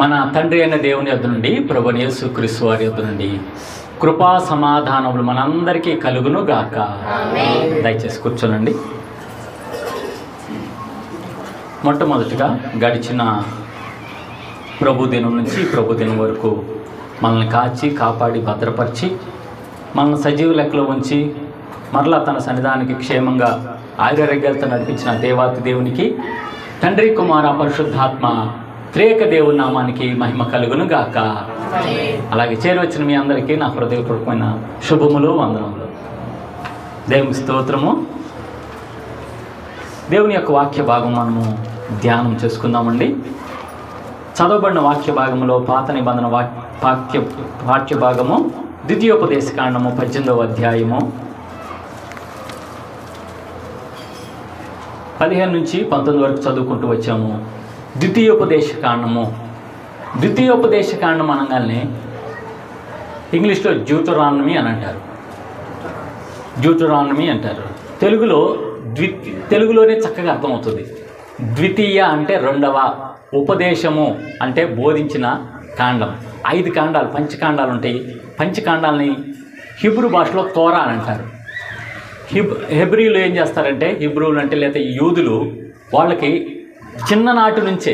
మన తండ్రి అయిన దేవుని యొద్ద నుండి ప్రభువైన యేసుక్రీస్తు వారి యొద్ద నుండి కృపా సమాధానములు మనందరికీ కలుగును గాక. దయచేసి కూర్చోనండి. మొట్టమొదటిగా గడిచిన ప్రభుదినం నుంచి ప్రభుదినం వరకు మనల్ని కాచి కాపాడి భద్రపరిచి మనల్ని సజీవ లెక్కలో ఉంచి మరలా తన సన్నిధానికి క్షేమంగా ఆయురెగ్గలతో నడిపించిన దేవాతి దేవునికి, తండ్రి కుమార పరిశుద్ధాత్మ త్రేక దేవుని నామానికి మహిమ కలుగును గాక. అలాగే చేరవచ్చిన మీ అందరికీ నా హృదయపూర్వకమైన శుభములు, వందనములు. దేవుని స్తోత్రము. దేవుని యొక్క వాక్య భాగం మనము ధ్యానం చేసుకుందామండి. చదవబడిన వాక్య భాగంలో పాత నిబంధన వాక్య భాగము ద్వితీయోపదేశకాండము 18వ అధ్యాయము 15 నుంచి 19 వరకు చదువుకుంటూ వచ్చాము. ద్వితీయోపదేశకాండం అనగానే ఇంగ్లీష్లో డ్యూటరానమీ అని అంటారు. డ్యూటరానమీ అంటారు. తెలుగులోనే చక్కగా అర్థమవుతుంది. ద్వితీయ అంటే రెండవ, ఉపదేశము అంటే బోధించిన కాండం. 5 కాండాలు, పంచకాండాలు ఉంటాయి. పంచకాండాలని హిబ్రూ భాషలో తోరా అని అంటారు. హెబ్రీలు ఏం చేస్తారంటే, హిబ్రూలు అంటే లేదా యూదులు, వాళ్ళకి చిన్ననాటి నుంచే,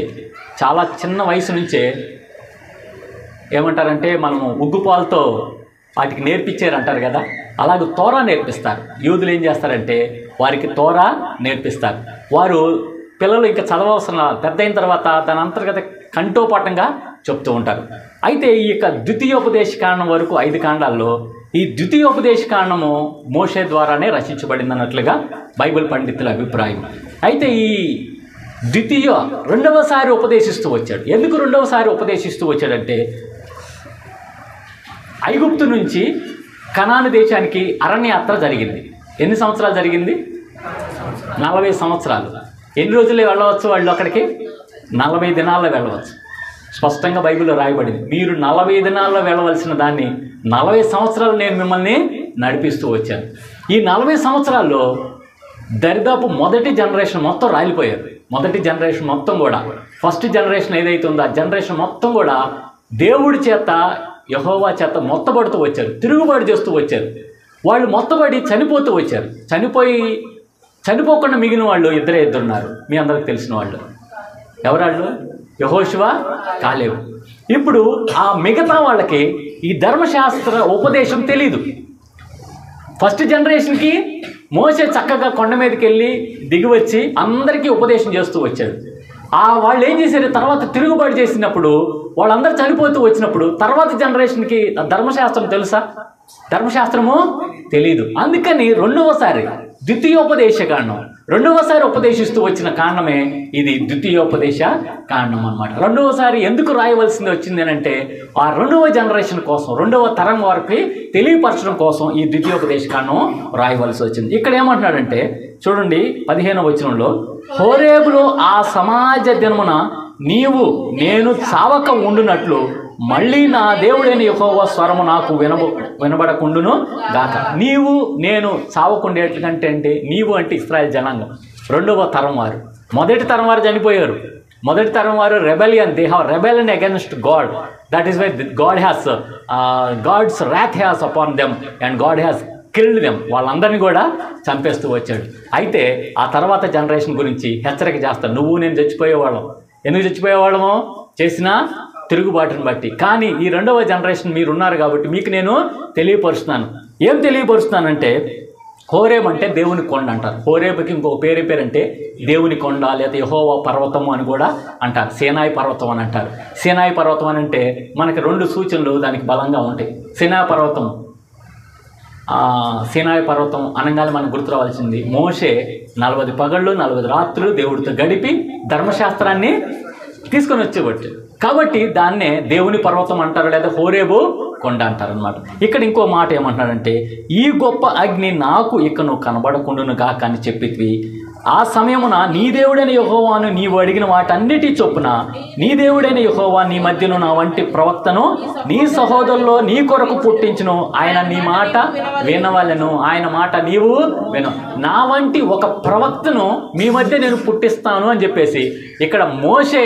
చాలా చిన్న వయసు నుంచే ఏమంటారంటే, మనము ఉగ్గుపాలతో వాటికి నేర్పించారంటారు కదా, అలాగే తోరా నేర్పిస్తారు. యూదులు ఏం చేస్తారంటే వారికి తోరా నేర్పిస్తారు. వారు పిల్లలు ఇంకా చదవవలసిన పెద్ద అయిన తర్వాత దాని అంతర్గత కంఠోపాఠంగా చెప్తూ ఉంటారు. అయితే ఈ యొక్క ద్వితీయోపదేశకాండం వరకు 5 కాండాల్లో ఈ ద్వితీయోపదేశకాండము మోషే ద్వారానే రచించబడింది అన్నట్లుగా బైబిల్ పండితుల అభిప్రాయం. అయితే ఈ రెండవసారి ఉపదేశిస్తూ వచ్చాడు. ఎందుకు రెండవసారి ఉపదేశిస్తూ వచ్చాడంటే, ఐగుప్తు నుంచి కనాను దేశానికి అరణ్యయాత్ర జరిగింది. ఎన్ని సంవత్సరాలు జరిగింది? 40 సంవత్సరాలు. ఎన్ని రోజులు వెళ్ళవచ్చు వాళ్ళు అక్కడికి? 40 దినాల్లో వెళ్ళవచ్చు. స్పష్టంగా బైబిల్లో రాయబడింది. మీరు 40 దినాల్లో వెళ్ళవలసిన దాన్ని 40 సంవత్సరాలు నేను మిమ్మల్ని నడిపిస్తూ వచ్చాను. ఈ 40 సంవత్సరాల్లో దరిదాపు మొదటి జనరేషన్ మొత్తం రాలిపోయారు. మొదటి జనరేషన్ మొత్తం కూడా, ఫస్ట్ జనరేషన్ ఏదైతే ఉందో ఆ జనరేషన్ మొత్తం కూడా దేవుడి చేత, యెహోవా చేత మొత్తబడుతూ వచ్చారు, తిరుగుబాటు చేస్తూ వచ్చారు. వాళ్ళు మొత్తబడి చనిపోతూ వచ్చారు. చనిపోకుండా మిగిలిన వాళ్ళు ఇద్దరే ఉన్నారు. మీ అందరికి తెలిసిన వాళ్ళు ఎవరాళ్ళు? యెహోషువ, కాలేబు. ఇప్పుడు ఆ మిగతా వాళ్ళకి ఈ ధర్మశాస్త్ర ఉపదేశం తెలీదు. ఫస్ట్ జనరేషన్కి మోషే చక్కగా కొండ మీదకి వెళ్ళి దిగివచ్చి అందరికీ ఉపదేశం చేస్తూ వచ్చాడు. వాళ్ళు ఏం చేశారు? తర్వాత తిరుగుబాటు చేసినప్పుడు వాళ్ళందరూ చనిపోతూ వచ్చినప్పుడు తర్వాత జనరేషన్కి ధర్మశాస్త్రం తెలుసా? ధర్మశాస్త్రము తెలీదు. అందుకని ద్వితీయోపదేశకాండం రెండవసారి ఉపదేశిస్తూ వచ్చిన కాండమే ఇది ద్వితీయోపదేశ కాండం అన్నమాట. రెండవసారి ఎందుకు రాయవలసింది వచ్చింది అంటే, ఆ రెండవ జనరేషన్ కోసం, రెండవ తరం వారికి తెలియపరచడం కోసం ఈ ద్వితీయోపదేశ కాండం రాయవలసి వచ్చింది. ఇక్కడ ఏమంటున్నాడంటే చూడండి, 15వ వచనంలో, హోరేబులో ఆ సమాజ దినమున నేను చావక ఉండునట్లు మళ్ళీ నా దేవుడైన యెహోవా స్వరము నాకు వినబడకుండును గాక. నేను చావకుండేటంటే అంటే నీవు అంటే ఇశ్రాయేల్ జనాంగం, రెండవ తరం వారు. మొదటి తరం వారు చనిపోయారు. మొదటి తరం వారు rebellion, they have rebellion against God. That is why God's wrath has upon them and God has killed them. వాళ్ళందరినీ కూడా చంపేస్తూ వచ్చాడు. అయితే ఆ తర్వాత జనరేషన్ గురించి హెచ్చరిక చేస్తాడు. నువ్వు నేను చచ్చిపోయేవాళ్ళం. ఎందుకు చచ్చిపోయేవాళ్ళము? చేసిన తిరుగుబాటును బట్టి. కానీ ఈ రెండవ జనరేషన్ మీరు ఉన్నారు కాబట్టి మీకు నేను తెలియపరుస్తున్నాను. ఏం తెలియపరుస్తున్నానంటే, హోరేబ్ అంటే దేవుని కొండ అంటారు. హోరేబుకి ఇంకొక పేరంటే దేవుని కొండ, లేదా యెహోవా పర్వతము అని కూడా అంటారు. సీనాయి పర్వతం అని అంటారు. సీనాయి పర్వతం అని అంటే మనకి 2 సూచనలు దానికి బలంగా ఉంటాయి. సీనాయి పర్వతం అనగానే మనకు గుర్తు రావాల్సింది, మోషే 40 పగళ్ళు 40 రాత్రులు దేవుడితో గడిపి ధర్మశాస్త్రాన్ని తీసుకొని వచ్చేవాడు. కాబట్టి దాన్నే దేవుని పర్వతం అంటారు, లేదా హోరేబు కొండ అంటారు అనమాట. ఇక్కడ ఇంకో మాట ఏమంటున్నాడంటే, ఈ గొప్ప అగ్ని నాకు ఇకను కనబడకుండును గాక అని చెప్పితివి. ఆ సమయమున నీ దేవుడైన యెహోవాను నీవు అడిగిన వాటన్నిటి చొప్పున నీ దేవుడైన యెహోవా నీ మధ్యను నా వంటి ప్రవక్తను నీ సహోదరులో నీ కొరకు పుట్టించును. ఆయన నీ మాట వినవలెను. ఆయన మాట నీవు విను. నా వంటి ఒక ప్రవక్తను మీ మధ్య నేను పుట్టిస్తాను అని చెప్పేసి ఇక్కడ మోషే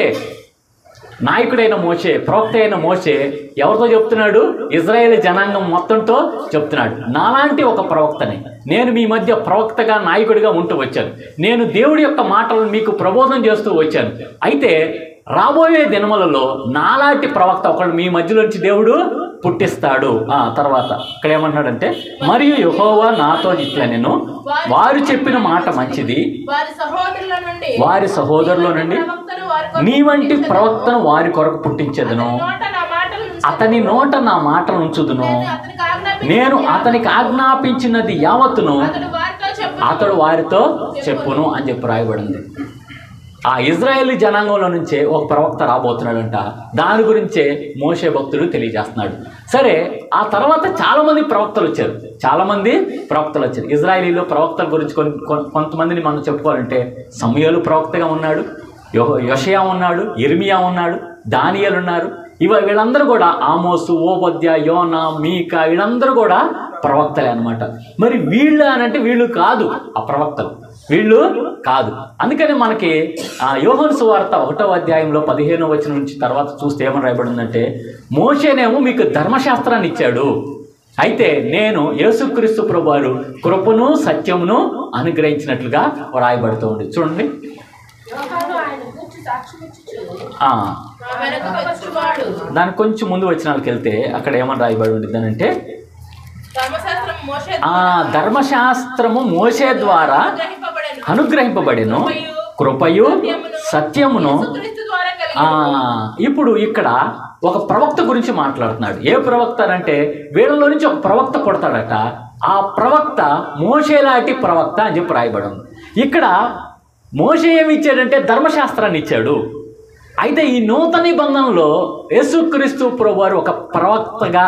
నాయకుడైన మోషే, ప్రవక్త అయిన మోషే ఎవరితో చెప్తున్నాడు? ఇజ్రాయేల్ జనాంగం మొత్తంతో చెప్తున్నాడు. నాలాంటి ఒక ప్రవక్తని నేను మీ మధ్య ప్రవక్తగా, నాయకుడిగా ఉంటూ వచ్చాను. నేను దేవుడి యొక్క మాటలను మీకు ప్రబోధం చేస్తూ వచ్చాను. అయితే రాబోయే దినములలో నాలాంటి ప్రవక్త ఒకళ్ళు మీ మధ్యలోంచి దేవుడు పుట్టిస్తాడు. తర్వాత ఇక్కడ ఏమంటున్నాడంటే, మరియు యెహోవా నాతో ఇట్లా, నేను వారు చెప్పిన మాట మంచిది, వారి సహోదరుల నుండి నీ వంటి ప్రవక్తను వారి కొరకు పుట్టించదును, అతని నోట నా మాటలు ఉంచుదును, నేను అతనికి ఆజ్ఞాపించినది యావత్తును అతడు వారితో చెప్పును అని చెప్పి రాయబడింది. ఆ ఇజ్రాయేలీ జనాంగంలో నుంచే ఒక ప్రవక్త రాబోతున్నాడంట. దాని గురించే మోషే భక్తుడు తెలియజేస్తున్నాడు. సరే, ఆ తర్వాత చాలామంది ప్రవక్తలు వచ్చారు. ఇజ్రాయేలీలో ప్రవక్తల గురించి కొంతమందిని మనం చెప్పుకోవాలంటే, సమూయేలు ప్రవక్తగా ఉన్నాడు, యోషయా ఉన్నాడు, ఇర్మియా ఉన్నాడు, దానియేలు ఉన్నారు. వీళ్ళందరూ కూడా ఆమోసు, ఓబద్య, యోనా, మీకా వీళ్ళందరూ కూడా ప్రవక్తలే అనమాట. మరి వీళ్ళు అనంటే వీళ్ళు కాదు, ఆ ప్రవక్తలు వీళ్ళు కాదు. అందుకని మనకి యోహాను సువార్త 1వ అధ్యాయంలో 15వ వచనం నుంచి తర్వాత చూస్తే ఏమని రాయబడిందంటే, మోషేనేమో మీకు ధర్మశాస్త్రాన్ని ఇచ్చాడు, అయితే నేను యేసుక్రీస్తు ప్రభువారు కృపను సత్యమును అనుగ్రహించినట్లుగా రాయబడుతూ ఉంది. చూడండి, దానికి కొంచెం ముందు వచనాలకు వెళ్తే అక్కడ ఏమని రాయబడి ఉండిద్ది అంటే, ధర్మశాస్త్రము మోషే ద్వారా అనుగ్రహింపబడెను, కృపయు సత్యమును. ఇప్పుడు ఇక్కడ ఒక ప్రవక్త గురించి మాట్లాడుతున్నాడు. ఏ ప్రవక్త అంటే, వీళ్ళలో నుంచి ఒక ప్రవక్త పుడతాడట. ఆ ప్రవక్త మోషేలాంటి ప్రవక్త అని చెప్పి రాయబడి. ఇక్కడ మోషే ఏమి ఇచ్చాడంటే ధర్మశాస్త్రాన్ని ఇచ్చాడు. అయితే ఈ నూతన నిబంధనలో యేసుక్రీస్తు ప్రభువారు ఒక ప్రవక్తగా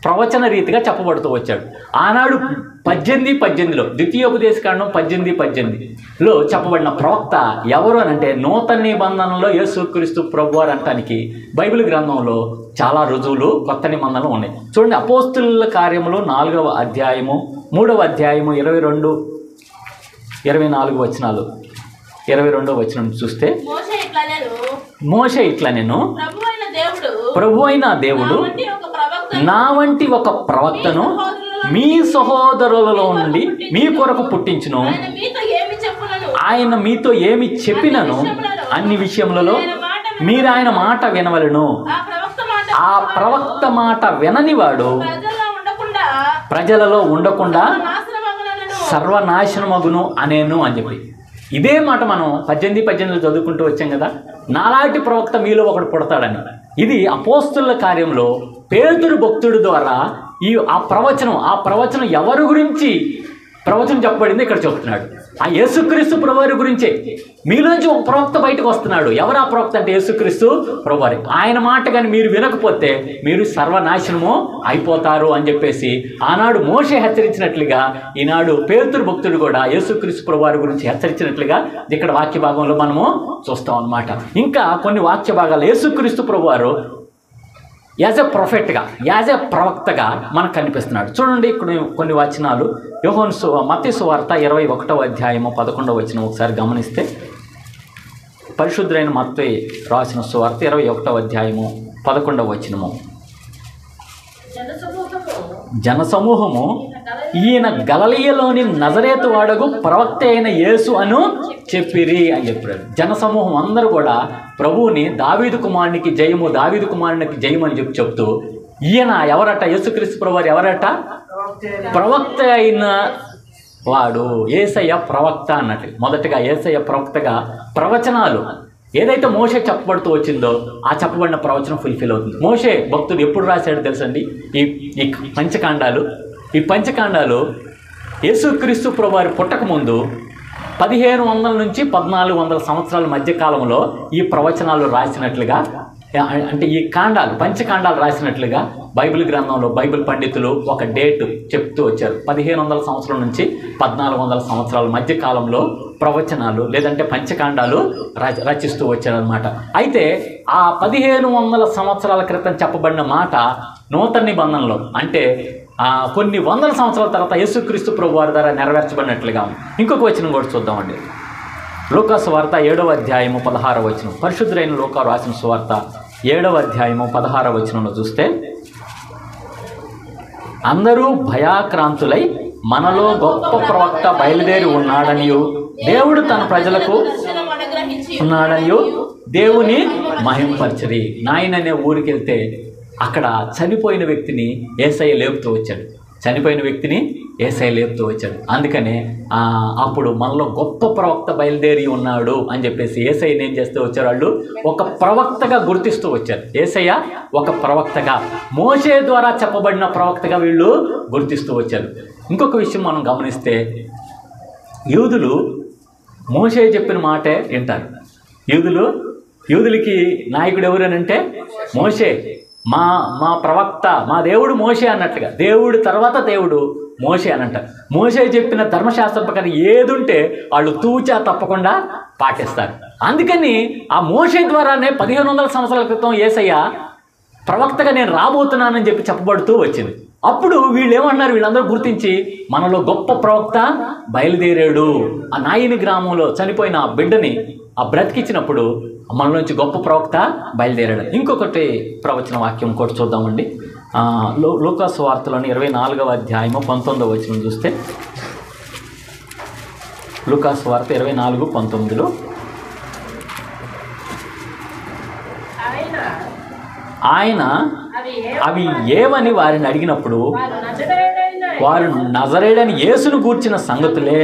ప్రవచన రీతిగా చెప్పబడుతూ వచ్చాడు. ఆనాడు 18:18లో ద్వితీయోపదేశకాండం 18:18లో చెప్పబడిన ప్రవక్త ఎవరు అని అంటే, నూతన నిబంధనలో యేసుక్రీస్తు ప్రభువారు అనటానికి బైబిల్ గ్రంథంలో చాలా రుజువులు, కొత్త నిబంధనలు ఉన్నాయి. చూడండి, అపోస్తుల కార్యములు 4వ అధ్యాయము 3వ అధ్యాయము 22-24 వచనాలు. 22వ వచనం చూస్తే, మోషే ఇట్లా, నేను ప్రభు అయిన దేవుడు నా వంటి ఒక ప్రవక్తను మీ సహోదరులలో నుండి మీ కొరకు పుట్టించును, ఆయన మీతో ఏమి చెప్పినను అన్ని విషయములలో మీరు ఆయన మాట వినవలను, ఆ ప్రవక్త మాట విననివాడు ప్రజలలో ఉండకుండా సర్వనాశనమగును అనేను అని చెప్పి. ఇదే మాట మనం 18:18లో చదువుకుంటూ వచ్చాం కదా, నాలాంటి ప్రవక్త మీలో ఒకడు పుడతాడని. ఇది అపోస్తుల కార్యంలో పేతురు భక్తుడి ద్వారా ఆ ప్రవచనం ఎవరి గురించి ప్రవచనం చెప్పబడింది ఇక్కడ చెప్తున్నాడు. ఆ యేసుక్రీస్తు ప్రభువారి గురించే. మీలోంచి ఒక ప్రవక్త బయటకు వస్తున్నాడు. ఎవరు ఆ ప్రవక్త అంటే యేసుక్రీస్తు ప్రభువారి. ఆయన మాట కానీ మీరు వినకపోతే మీరు సర్వనాశనము అయిపోతారు అని చెప్పేసి ఆనాడు మోషే హెచ్చరించినట్లుగా ఈనాడు పేతురు భక్తుడు కూడా యేసుక్రీస్తు ప్రభువారి గురించి హెచ్చరించినట్లుగా ఇక్కడ వాక్య భాగంలో మనము చూస్తాం అన్నమాట. ఇంకా కొన్ని వాక్య భాగాలు యేసుక్రీస్తు ప్రభువారు యాజ్ ఎ ప్రొఫెట్గా, యాజ్ ఎ ప్రవక్తగా మనకు కనిపిస్తున్నాడు. చూడండి, ఇక్కడ కొన్ని వచనాలు. మత్తయి సువార్త 21వ అధ్యాయము 11వ వచనం ఒకసారి గమనిస్తే, పరిశుద్ధులైన మత్తయి రాసిన సువార్త 21వ అధ్యాయము 11వ వచనము, జనసమూహము ఈయన గలిలయలోని నజరేతు వాడగు ప్రవక్త అయిన యేసు అను చెప్పిరి అని చెప్పాడు. జనసమూహం అందరూ కూడా ప్రభువుని దావీదు కుమారునికి జయము, దావీదు కుమారునికి జయము అని చెప్తూ, ఈయన ఎవరట? యేసుక్రీస్తు ప్రభువారు ఎవరట? ప్రవక్త అయిన వాడు, యేసయ్య ప్రవక్త అన్నట్టు. మొదటగా యేసయ్య ప్రవక్తగా ప్రవచనాలు ఏదైతే మోషే చెప్పబడుతూ వచ్చిందో ఆ చెప్పబడిన ప్రవచనం ఫుల్ఫిల్ అవుతుంది. మోషే భక్తుడు ఎప్పుడు రాశాడు తెలుసండి? ఈ పంచకాండాలు యేసుక్రీస్తు ప్రభువారు పుట్టకముందు 1500 నుంచి 1400 సంవత్సరాల మధ్య కాలంలో ఈ ప్రవచనాలు రాసినట్లుగా, అంటే ఈ పంచకాండాలు రాసినట్లుగా బైబిల్ గ్రంథంలో బైబిల్ పండితులు ఒక డేట్ చెప్తూ వచ్చారు. 1500 సంవత్సరాల నుంచి 1400 సంవత్సరాల మధ్య కాలంలో ప్రవచనాలు లేదంటే పంచకాండాలు రచిస్తూ వచ్చారనమాట. అయితే ఆ 1500 సంవత్సరాల క్రితం చెప్పబడిన మాట నూతన నిబంధనలో అంటే కొన్ని వందల సంవత్సరాల తర్వాత యేసుక్రీస్తు ప్రభువారి ద్వారా నెరవేర్చబడినట్లుగా ఉంది. ఇంకొక వచనం కూడా చూద్దామండి. లూకా సువార్త 7వ అధ్యాయము 16వ వచనం. పరిశుద్ధులైన లూకా రాసిన సువార్త 7వ అధ్యాయము 16వ వచనంలో చూస్తే, అందరూ భయాక్రాంతులై మనలో గొప్ప ప్రవక్త బయలుదేరి ఉన్నాడనియు దేవుడు తన ప్రజలకు ఉన్నాడనియు దేవుని మహింపరచరి. నాయన అనే ఊరికి వెళ్తే అక్కడ చనిపోయిన వ్యక్తిని యేసయ్య లేపుతూ వచ్చాడు. చనిపోయిన వ్యక్తిని యేసయ్య లేపుతూ వచ్చాడు. అందుకనే అప్పుడు మనలో గొప్ప ప్రవక్త బయలుదేరి ఉన్నాడు అని చెప్పేసి యేసయ్యని ఏం చేస్తూ వచ్చారు, వాళ్ళు ఒక ప్రవక్తగా గుర్తిస్తూ వచ్చారు. యేసయ్య ఒక ప్రవక్తగా, మోషే ద్వారా చెప్పబడిన ప్రవక్తగా వీళ్ళు గుర్తిస్తూ వచ్చారు. ఇంకొక విషయం మనం గమనిస్తే, యూదులు మోషే చెప్పిన మాటే వింటారు. యూదులకి నాయకుడు ఎవరనంటే మోషే, మా ప్రవక్త, మా దేవుడు మోషే అన్నట్లుగా, దేవుడు తర్వాత దేవుడు మోషే అని అంటారు. మోషే చెప్పిన ధర్మశాస్త్రం ప్రకారం ఏది ఉంటే వాళ్ళు తూచా తప్పకుండా పాటిస్తారు. అందుకని ఆ మోషే ద్వారానే 1500 సంవత్సరాల క్రితం యేసయ్య ప్రవక్తగా నేను రాబోతున్నానని చెప్పి చెప్పబడుతూ వచ్చింది. అప్పుడు వీళ్ళు ఏమన్నారు, వీళ్ళందరూ గుర్తించి మనలో గొప్ప ప్రవక్త బయలుదేరాడు. ఆ నాయిని గ్రామంలో చనిపోయిన ఆ బిడ్డని బ్రతికించినప్పుడు మనలోంచి గొప్ప ప్రవక్త బయలుదేరాడు. ఇంకొకటి ప్రవచన వాక్యం కూడా చూద్దామండి. లూకా సువార్తలోని 24వ అధ్యాయము 19వ వచనం చూస్తే, లూకా సువార్త 24:19లో, ఆయన అవి ఏవని వారిని అడిగినప్పుడు వారు నజరేయుడైన యేసును గూర్చిన సంగతులే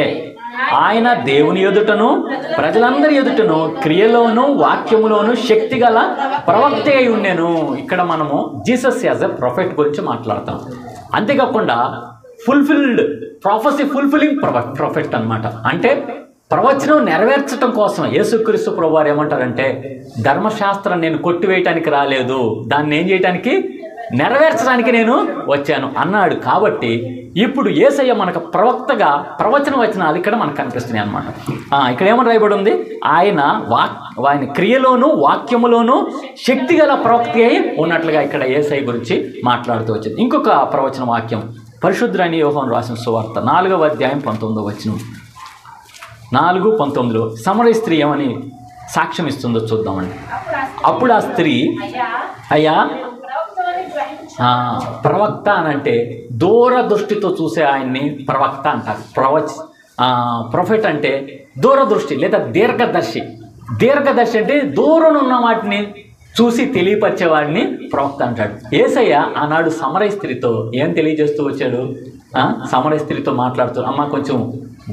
ఆయన దేవుని ఎదుటను ప్రజలందరి ఎదుటను క్రియలోను వాక్యములోను శక్తి గల ప్రవక్త అయి ఉండెను. ఇక్కడ మనము జీసస్ యాజ్ ఎ ప్రొఫెట్ గురించి మాట్లాడతాం. అంతేకాకుండా ఫుల్ఫిల్లింగ్ ప్రొఫెట్ అన్నమాట. అంటే ప్రవచనం నెరవేర్చడం కోసం యేసుక్రీస్తు ప్రభువారు ఏమంటారంటే, ధర్మశాస్త్రం నేను కొట్టివేయటానికి రాలేదు, దాన్ని ఏం చేయటానికి, నెరవేర్చడానికి నేను వచ్చాను అన్నాడు. కాబట్టి ఇప్పుడు యేసయ్య మనకు ప్రవక్తగా ప్రవచన వచనాలు ఇక్కడ మనకు కనిపిస్తున్నాయి అన్నమాట. ఇక్కడ ఏమని రాయబడి ఉంది, ఆయన క్రియలోను వాక్యములోను శక్తి గల ప్రవక్త అయి ఉన్నట్లుగా ఇక్కడ యేసయ్య గురించి మాట్లాడుతూ వచ్చింది. ఇంకొక ప్రవచన వాక్యం పరిశుద్ధుడైన యోహాను రాసిన సువార్త 4వ అధ్యాయం 19వ వచనం. 4:19లో సమరయ స్త్రీ ఏమని సాక్ష్యం ఇస్తుందో చూద్దామండి. అప్పుడు ఆ స్త్రీ, అయ్యా, ప్రవక్త అనంటే దూరదృష్టితో చూసే ఆయన్ని ప్రవక్త అంటారు. ప్రొఫెట్ అంటే దూరదృష్టి లేదా దీర్ఘదర్శి. దీర్ఘదర్శి అంటే దూరం ఉన్న వాటిని చూసి తెలియపరిచేవాడిని ప్రవక్త అంటాడు. యేసయ్య ఆనాడు సమరయ స్త్రీతో ఏం తెలియజేస్తూ వచ్చాడు, సమరయ స్త్రీతో మాట్లాడుతూ, అమ్మ కొంచెం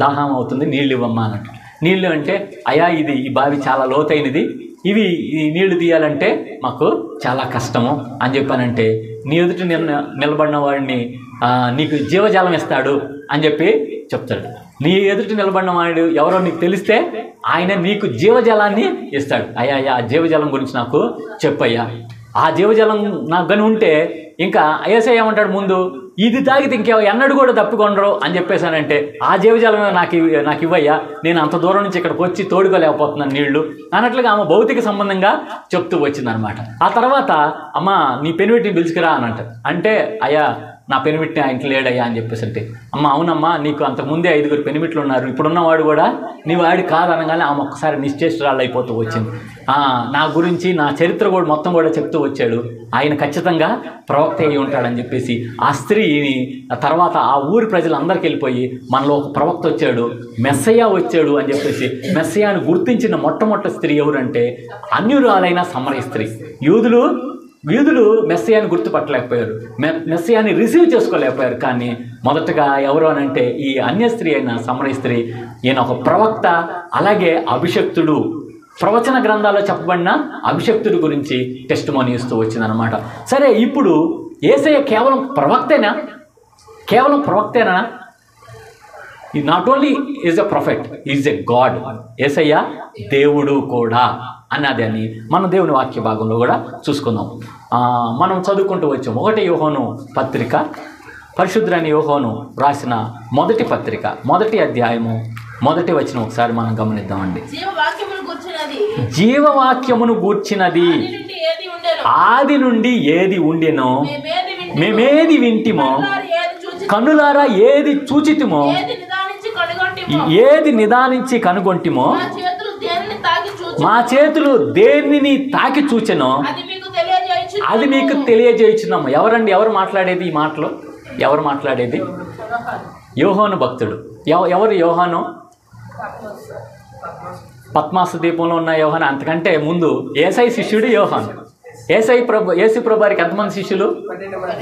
దాహం అవుతుంది, నీళ్ళు ఇవ్వమ్మా అన్నట్టు. నీళ్ళు అంటే, అయ్యా ఈ బావి చాలా లోతైనది, ఈ నీళ్లు తీయాలంటే మాకు చాలా కష్టము అని చెప్పానంటే, నీ ఎదుట నిలబడిన వాడిని నీకు జీవజలం ఇస్తాడు అని చెప్పి చెప్తాడు. నీ ఎదుట నిలబడిన వాడు ఎవరో నీకు తెలిస్తే ఆయన నీకు జీవజలాన్ని ఇస్తాడు. అయ్యా ఆ జీవజలం గురించి నాకు చెప్పయ్యా, ఆ జీవజలం నాకు గని ఉంటే ఇంకా యేసయ్య ఏమంటాడు, ముందు ఇది తాగితే ఎన్నడూ కూడా తప్పుకొనరు అని చెప్పేశానంటే, ఆ జీవజలమే నాకు ఇవ్వయ్యా, నేను అంత దూరం నుంచి ఇక్కడికి వచ్చి తోడుకోలేకపోతున్నాను నీళ్లు అన్నట్లుగా ఆమె భౌతిక సంబంధంగా చెప్తూ వచ్చిందనమాట. ఆ తర్వాత, అమ్మ నీ పెనిమిటిని పిలుచుకురా అని అంటారు. అంటే, అయ్యా నా పెనిమిటిని ఆయనకి లేడయ్యా అని చెప్పేసి అంటే, అమ్మ అవునమ్మా, నీకు అంతకుముందే 5 పెనిమిట్లు ఉన్నారు, ఇప్పుడున్నవాడు కూడా నీ వాడి కాదనగానే ఆమె ఒక్కసారి నిశ్చేష్టురాలు అయిపోతూ వచ్చింది. నా గురించి నా చరిత్ర కూడా మొత్తం కూడా చెప్తూ వచ్చాడు, ఆయన ఖచ్చితంగా ప్రవక్త అయి ఉంటాడని చెప్పేసి ఆ స్త్రీని తర్వాత ఆ ఊరి ప్రజలందరికీ వెళ్ళిపోయి, మనలో ఒక ప్రవక్త వచ్చాడు, మెస్సయ్య వచ్చాడు అని చెప్పేసి మెస్సయ్యను గుర్తించిన మొట్టమొదటి స్త్రీ ఎవరంటే అన్యురాలైన సమరయ స్త్రీ. యూదులు మెస్సయ్యని గుర్తుపట్టలేకపోయారు, మెస్సయ్యని రిసీవ్ చేసుకోలేకపోయారు. కానీ మొదటగా ఎవరు అనంటే ఈ అన్య స్త్రీ అయిన సమరయ స్త్రీ, ఈయన ఒక ప్రవక్త, అలాగే అభిషక్తుడు, ప్రవచన గ్రంథాల్లో చెప్పబడిన అభిషక్తుడి గురించి టెస్టిమోనీ ఇస్తూ వచ్చిందనమాట. సరే, ఇప్పుడు యేసయ్య కేవలం ప్రవక్తేనా? Not only is a prophet, is a God. Yesayya దేవుడు కూడా అన్నది అని మనం దేవుని వాక్య భాగంలో కూడా చూసుకుందాం. మనం చదువుకుంటూ వచ్చాం. 1 యోహాను పత్రిక, పరిశుద్ధుడైన యోహాను రాసిన మొదటి పత్రిక 1వ అధ్యాయము 1వ వచనం ఒకసారి మనం గమనిద్దామండి. జీవవాక్యమును గూర్చినది ఆది నుండి ఏది ఉండెనో మేమేది వింటిమో, కన్నులారా ఏది చూచితిమో, ఏది నిదానించి కనుగొంటిమో, మా చేతులు దేనిని తాకి చూచెనో అది మీకు తెలియజేయుచున్నాము. ఎవరండి? ఎవరు మాట్లాడేది ఈ మాటలు? ఎవరు మాట్లాడేది? యోహాను భక్తుడు. ఎవరు యోహాను? పద్మాసు దీపంలో ఉన్న యోహాను. అంతకంటే ముందు యేసయ్య శిష్యుడు యోహాను. యేసు ప్రభువారికి ఎంతమంది శిష్యులు?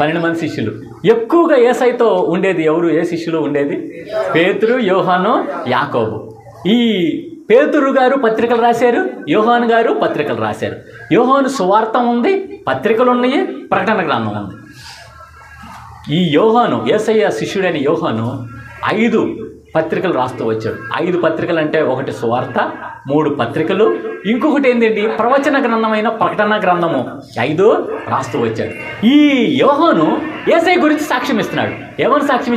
12 మంది శిష్యులు. ఎక్కువగా యేసయ్యతో ఉండేది ఎవరు? ఏ శిష్యులు ఉండేది? పేతురు, యోహాను, యాకోబు. ఈ పేతురు గారు పత్రికలు రాశారు, యోహాను గారు పత్రికలు రాశారు. యోహాను సువార్త ఉంది, పత్రికలు ఉన్నాయి, ప్రకటన గ్రంథం ఉంది. ఈ యోహాను, యేసయ్య శిష్యుడైన యోహాను 5 పత్రికలు రాస్తూ వచ్చాడు. 5 పత్రికలు అంటే ఒకటి సువార్త, 3 పత్రికలు, ఇంకొకటి ఏంటండి ప్రవచన గ్రంథమైన ప్రకటన గ్రంథము. 5 రాస్తూ వచ్చాడు. ఈ యోహాను యేసయ్య గురించి సాక్ష్యం ఇస్తున్నాడు. ఏమని సాక్ష్యం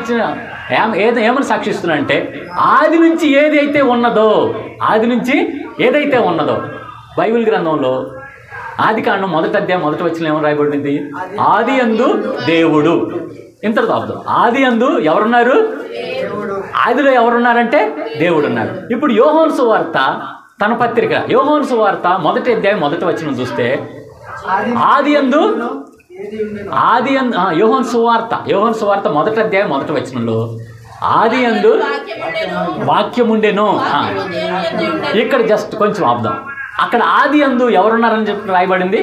ఏమని సాక్షిస్తున్నాడు అంటే, ఆది నుంచి ఏదైతే ఉన్నదో బైబిల్ గ్రంథంలో ఆదికాండం 1వ అధ్యాయం 1వ వచనం ఏమని రాయబడింది? ఆది యందు దేవుడు. ఇంతటితో అర్థం. ఆది యందు ఎవరున్నారు? ఆదిలో ఎవరున్నారంటే దేవుడు ఉన్నాడు. ఇప్పుడు యోహాను సువార్త తన పత్రిక, యోహాను సువార్త 1వ అధ్యాయం 1వ వచనం చూస్తే యోహాను సువార్త 1వ అధ్యాయం 1వ వచనంలో ఆది యందు వాక్యముండెను. ఇక్కడ జస్ట్ కొంచెం ఆపుదాం. అక్కడ ఆది యందు ఎవరున్నారని చెప్పి రాయబడింది?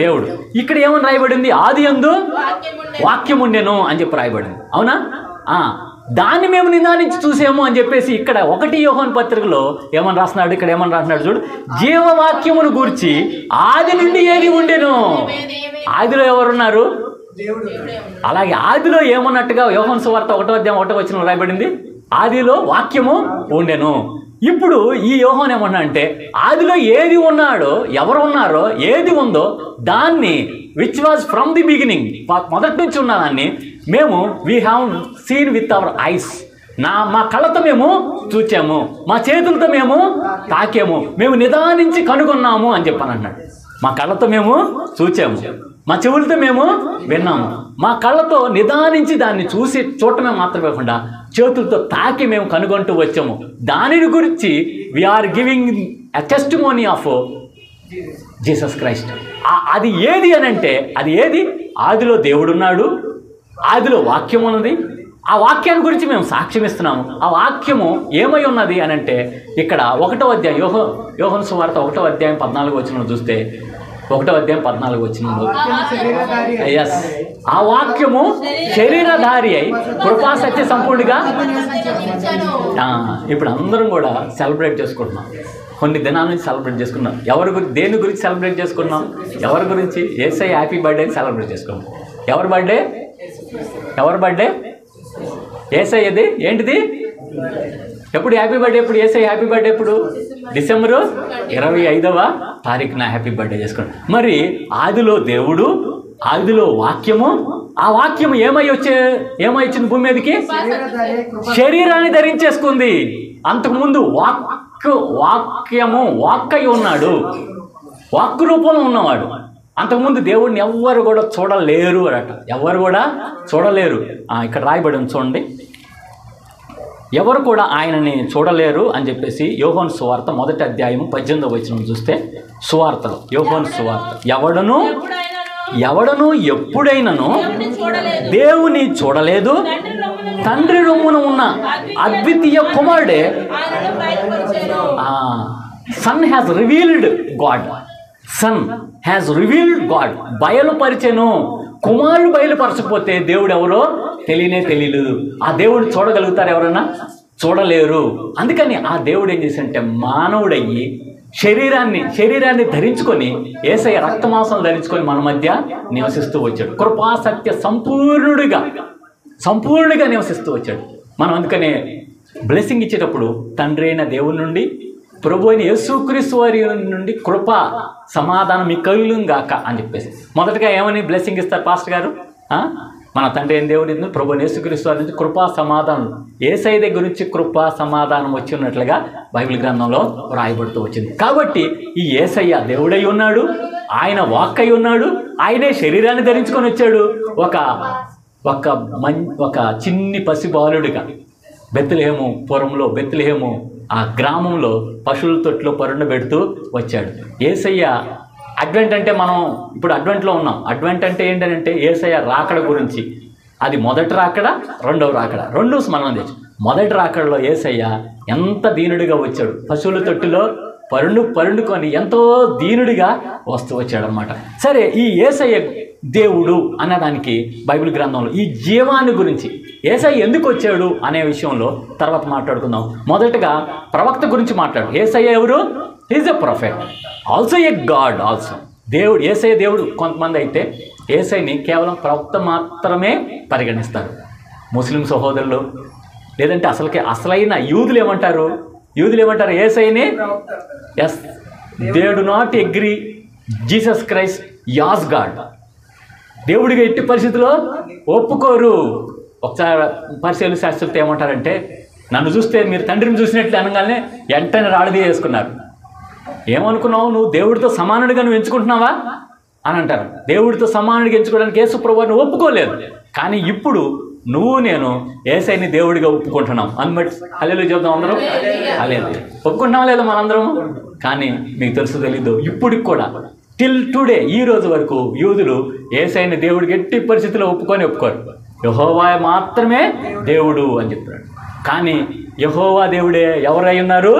దేవుడు. ఇక్కడ ఏమని రాయబడింది? ఆది యందు వాక్యముండెను అని చెప్పి రాయబడింది. అవునా? దాన్ని మేము నిదానించి చూసాము అని చెప్పేసి ఇక్కడ 1 యోహాను పత్రికలో ఏమని రాస్తున్నాడు? ఇక్కడ ఏమని రాస్తున్నాడు చూడు. జీవవాక్యమును గూర్చి ఆది నుండి ఏది ఉండెను? ఆదిలో ఎవరున్నారు? అలాగే ఆదిలో ఏమన్నట్టుగా యోహాను సువార్త 1వ అధ్యాయం 1వ వచనంలో రాయబడింది, ఆదిలో వాక్యము ఉండెను. ఇప్పుడు ఈ యోహాను ఏమన్నా అంటే, ఆదిలో ఏది ఉన్నాడో, ఎవరు ఉన్నారో, ఏది ఉందో దాన్ని which was from the beginning, మొదటి నుంచి ఉన్నదాన్ని మేము we have seen with our eyes, మా కళ్ళతో మేము చూచాము, మా చేతులతో మేము తాకాము, మేము నిదానించి కనుగొన్నాము అని చెప్పని అన్నాడు. మా కళ్ళతో మేము చూచాము, మా చెవులతో మేము విన్నాము, మా కళ్ళతో నిదానించి దాన్ని చూడటమే మాత్రమే కాకుండా చేతులతో తాకి మేము కనుగొంటూ వచ్చాము. దానిని గురించి we are giving a testimony of Jesus Christ. అది ఏది అని అంటే, అది ఏది? ఆదిలో దేవుడున్నాడు, ఆదిలో వాక్యం ఉన్నది, ఆ వాక్యాన్ని గురించి మేము సాక్ష్యం ఇస్తున్నాము. ఆ వాక్యము ఏమై ఉన్నది అని అంటే, ఇక్కడ 1వ అధ్యాయం యోహాను సువార్త 1వ అధ్యాయం 14వ వచనం చూస్తే, 1వ అధ్యాయం 14వ వచనంలో ఎస్, ఆ వాక్యము శరీరధారి అయి కృపా సత్య సంపూర్ణిగా. ఇప్పుడు అందరం కూడా సెలబ్రేట్ చేసుకుంటున్నాం, కొన్ని దినాల నుంచి సెలబ్రేట్ చేసుకున్నాం. దేని గురించి సెలబ్రేట్ చేసుకున్నాం? ఎవరి గురించి? యేసయ్య హ్యాపీ బర్త్డే అని సెలబ్రేట్ చేసుకున్నాం. ఎవరి బర్త్డే? యేసయ్యది. ఏంటిది? ఎప్పుడు హ్యాపీ బర్త్డే? ఎప్పుడు యేసయ్య హ్యాపీ బర్త్డే? ఎప్పుడు? డిసెంబరు 25వ తారీఖున హ్యాపీ బర్త్డే చేసుకున్నాం. మరి ఆదిలో దేవుడు, ఆదిలో వాక్యము, ఆ వాక్యము ఏమై వచ్చింది భూమి మీదకి? శరీరాన్ని ధరించేసుకుంది. అంతకుముందు వాక్కై ఉన్నాడు, వాక్కు రూపంలో ఉన్నవాడు. అంతకుముందు దేవుడిని ఎవ్వరు కూడా చూడలేరు అట. ఎవరు కూడా చూడలేరు. ఇక్కడ రాయబడి చూడండి, ఎవరు కూడా ఆయనని చూడలేరు అని చెప్పేసి యోహాను సువార్త 1వ అధ్యాయం 18వ వచనం చూస్తే, సువార్తలో యోహాను సువార్త, ఎవడను ఎప్పుడైనను దేవుని చూడలేదు, తండ్రి రొమ్మున ఉన్న అద్వితీయ కుమారుడే, సన్ హ్యాస్ రివీల్డ్ గాడ్, బయలుపరిచెను. కుమారుడు బయలుపరచకపోతే దేవుడు ఎవరో తెలియలేదు. ఆ దేవుడు చూడగలుగుతారు ఎవరన్నా? చూడలేరు. అందుకని ఆ దేవుడు ఏం చేశాడంటే, మానవుడయ్యి శరీరాన్ని ధరించుకొని, యేసయ్య రక్తమాంసం ధరించుకొని మన మధ్య నివసిస్తూ వచ్చాడు. కృపా సత్య సంపూర్ణంగా నివసిస్తూ వచ్చాడు. మనం అందుకనే బ్లెస్సింగ్ ఇచ్చేటప్పుడు తండ్రి అయిన దేవుని నుండి, ప్రభు అయిన యేసుక్రీస్తు వారి నుండి కృప సమాధానం మీకు కలుగుగాక అని చెప్పేసి మొదటగా ఏమని బ్లెస్సింగ్ ఇస్తారు పాస్టర్ గారు? మన తండ్రి అయిన దేవుని, ప్రభు అయిన యేసుక్రీస్తు వారి నుంచి కృపా సమాధానం, యేసయ్య దగ్గర నుంచి కృపా సమాధానం వచ్చి ఉన్నట్లుగా బైబిల్ గ్రంథంలో రాయబడుతూ వచ్చింది. కాబట్టి ఈ యేసయ్య దేవుడై ఉన్నాడు, ఆయన వాక్కై ఉన్నాడు, ఆయనే శరీరాన్ని ధరించుకొని వచ్చాడు. ఒక చిన్ని పసిబాలుడిగా బెత్లెహేము పురంలో, బెత్లెహేము ఆ గ్రామంలో పశువుల తొట్టులో పరుండ పెడుతూ వచ్చాడు. యేసయ్య అడ్వెంట్ అంటే మనం ఇప్పుడు అడ్వెంట్లో ఉన్నాం. అడ్వెంట్ అంటే ఏంటంటే యేసయ్య రాకడ గురించి. అది మొదటి రాకడ, రెండవ రాకడ, రెండు స్మరణ తెచ్చు. మొదటి రాకడలో యేసయ్య ఎంత దీనుడిగా వచ్చాడు. పశువుల తొట్టిలో పరుండుకొని ఎంతో దీనుడిగా వస్తూ వచ్చాడనమాట. సరే, ఈ యేసయ్య దేవుడు అన్నదానికి బైబిల్ గ్రంథంలో ఈ జీవాన్ని గురించి యేసయ్య ఎందుకు వచ్చాడు అనే విషయంలో తర్వాత మాట్లాడుకుందాం. మొదటగా ప్రవక్త గురించి మాట్లాడు. యేసయ్య ఎవరు? Is a prophet, also a God also. దేవుడు, యేసయ్య దేవుడు. కొంతమంది అయితే యేసయ్యని కేవలం ప్రవక్త మాత్రమే పరిగణిస్తారు. ముస్లిం సహోదరులు లేదంటే అసలైన యూదులు ఏమంటారు? యేసయ్యని yes, they do not agree Jesus Christ as God. దేవుడిగా ఎట్టి పరిస్థితిలో ఒప్పుకోరు. ఒకసారి పరిశీలి శాస్త్రులతో ఏమంటారంటే, నన్ను చూస్తే మీరు తండ్రిని చూసినట్లు అనగానే వెంటనే రాళ్ళది వేసుకున్నారు. ఏమనుకున్నావు? నువ్వు దేవుడితో సమానుడిగా నువ్వు ఎంచుకుంటున్నావా అని అంటారు. దేవుడితో సమానుడిగా ఎంచుకోవడానికి యేసు ప్రభువుని ఒప్పుకోలేదు. కానీ ఇప్పుడు నువ్వు నేను యేసయ్యని దేవుడిగా ఒప్పుకుంటున్నాం అన్నట్టు హల్లెలూయా చెప్దాం అందరం. హల్లెలూయా ఒప్పుకుంటున్నాం లేదా మనందరం? కానీ మీకు తెలుసు తెలీదు, ఇప్పటికి కూడా టిల్ టుడే ఈ రోజు వరకు యేసుని యేసయ్యని దేవుడికి ఎట్టి పరిస్థితుల్లో ఒప్పుకోరు. యెహోవా మాత్రమే దేవుడు అని చెప్తున్నాడు. కానీ యెహోవా దేవుడే ఎవరై ఉన్నారు?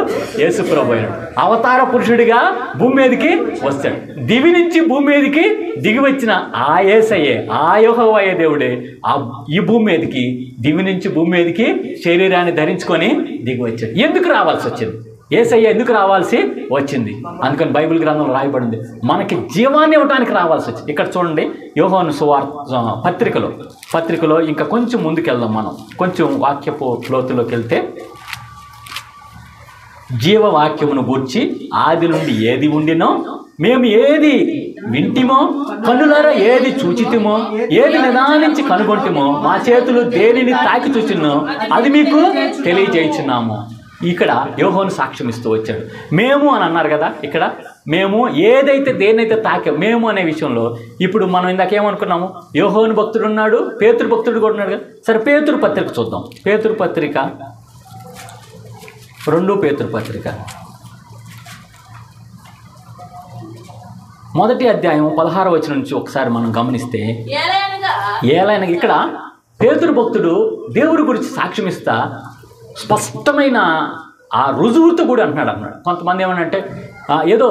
యేసు ప్రభువు అయినాడు. అవతార పురుషుడిగా భూమి మీదకి వస్తాడు. దివి నుంచి భూమి మీదకి దిగి వచ్చిన ఆ యేసయ్యే, ఆ యెహోవాయే దేవుడే ఈ భూమి మీదకి, దివి నుంచి భూమి మీదకి శరీరాన్ని ధరించుకొని దిగి వచ్చాడు. ఎందుకు రావాల్సి వచ్చింది? యేసయ్య ఎందుకు రావాల్సి వచ్చింది? అందుకని బైబిల్ గ్రంథంలో రాయబడింది, మనకి జీవాన్ని ఇవ్వడానికి రావాల్సి వచ్చింది. ఇక్కడ చూడండి, యోహాను సువార్త పత్రికలో ఇంకా కొంచెం ముందుకెళ్దాం. మనం కొంచెం వాక్యపు లోతులోకి వెళ్తే, జీవవాక్యమును గూర్చి ఆది నుండి ఏది ఉండినో, మేము ఏది వింటిమో, కన్నులారా ఏది చూచితిమో, ఏది నిదానించి కనుగొంటిమో, మా చేతులు దేనిని తాకి చూచినో అది మీకు తెలియజేయుచున్నాము. ఇక్కడ యోహాను సాక్ష్యం ఇస్తూ వచ్చాడు. మేము అని అన్నారు కదా, ఇక్కడ మేము ఏదైతే దేన్నైతే మేము అనే విషయంలో ఇప్పుడు మనం ఇందాకేమనుకున్నాము? యోహాను భక్తుడు ఉన్నాడు, పేతురు భక్తుడు కూడా ఉన్నాడు కదా. సరే, పేతురు పత్రిక చూద్దాం. పేతురు పత్రిక 2 పేతురు పత్రిక 1వ అధ్యాయం 16వ వచనం నుంచి ఒకసారి మనం గమనిస్తే, ఏలైనా ఇక్కడ పేతురు భక్తుడు దేవుడి గురించి సాక్ష్యం ఇస్తా స్పష్టమైన ఆ రుజువుతో కూడా అంటున్నాడు. కొంతమంది ఏమనంటే ఏదో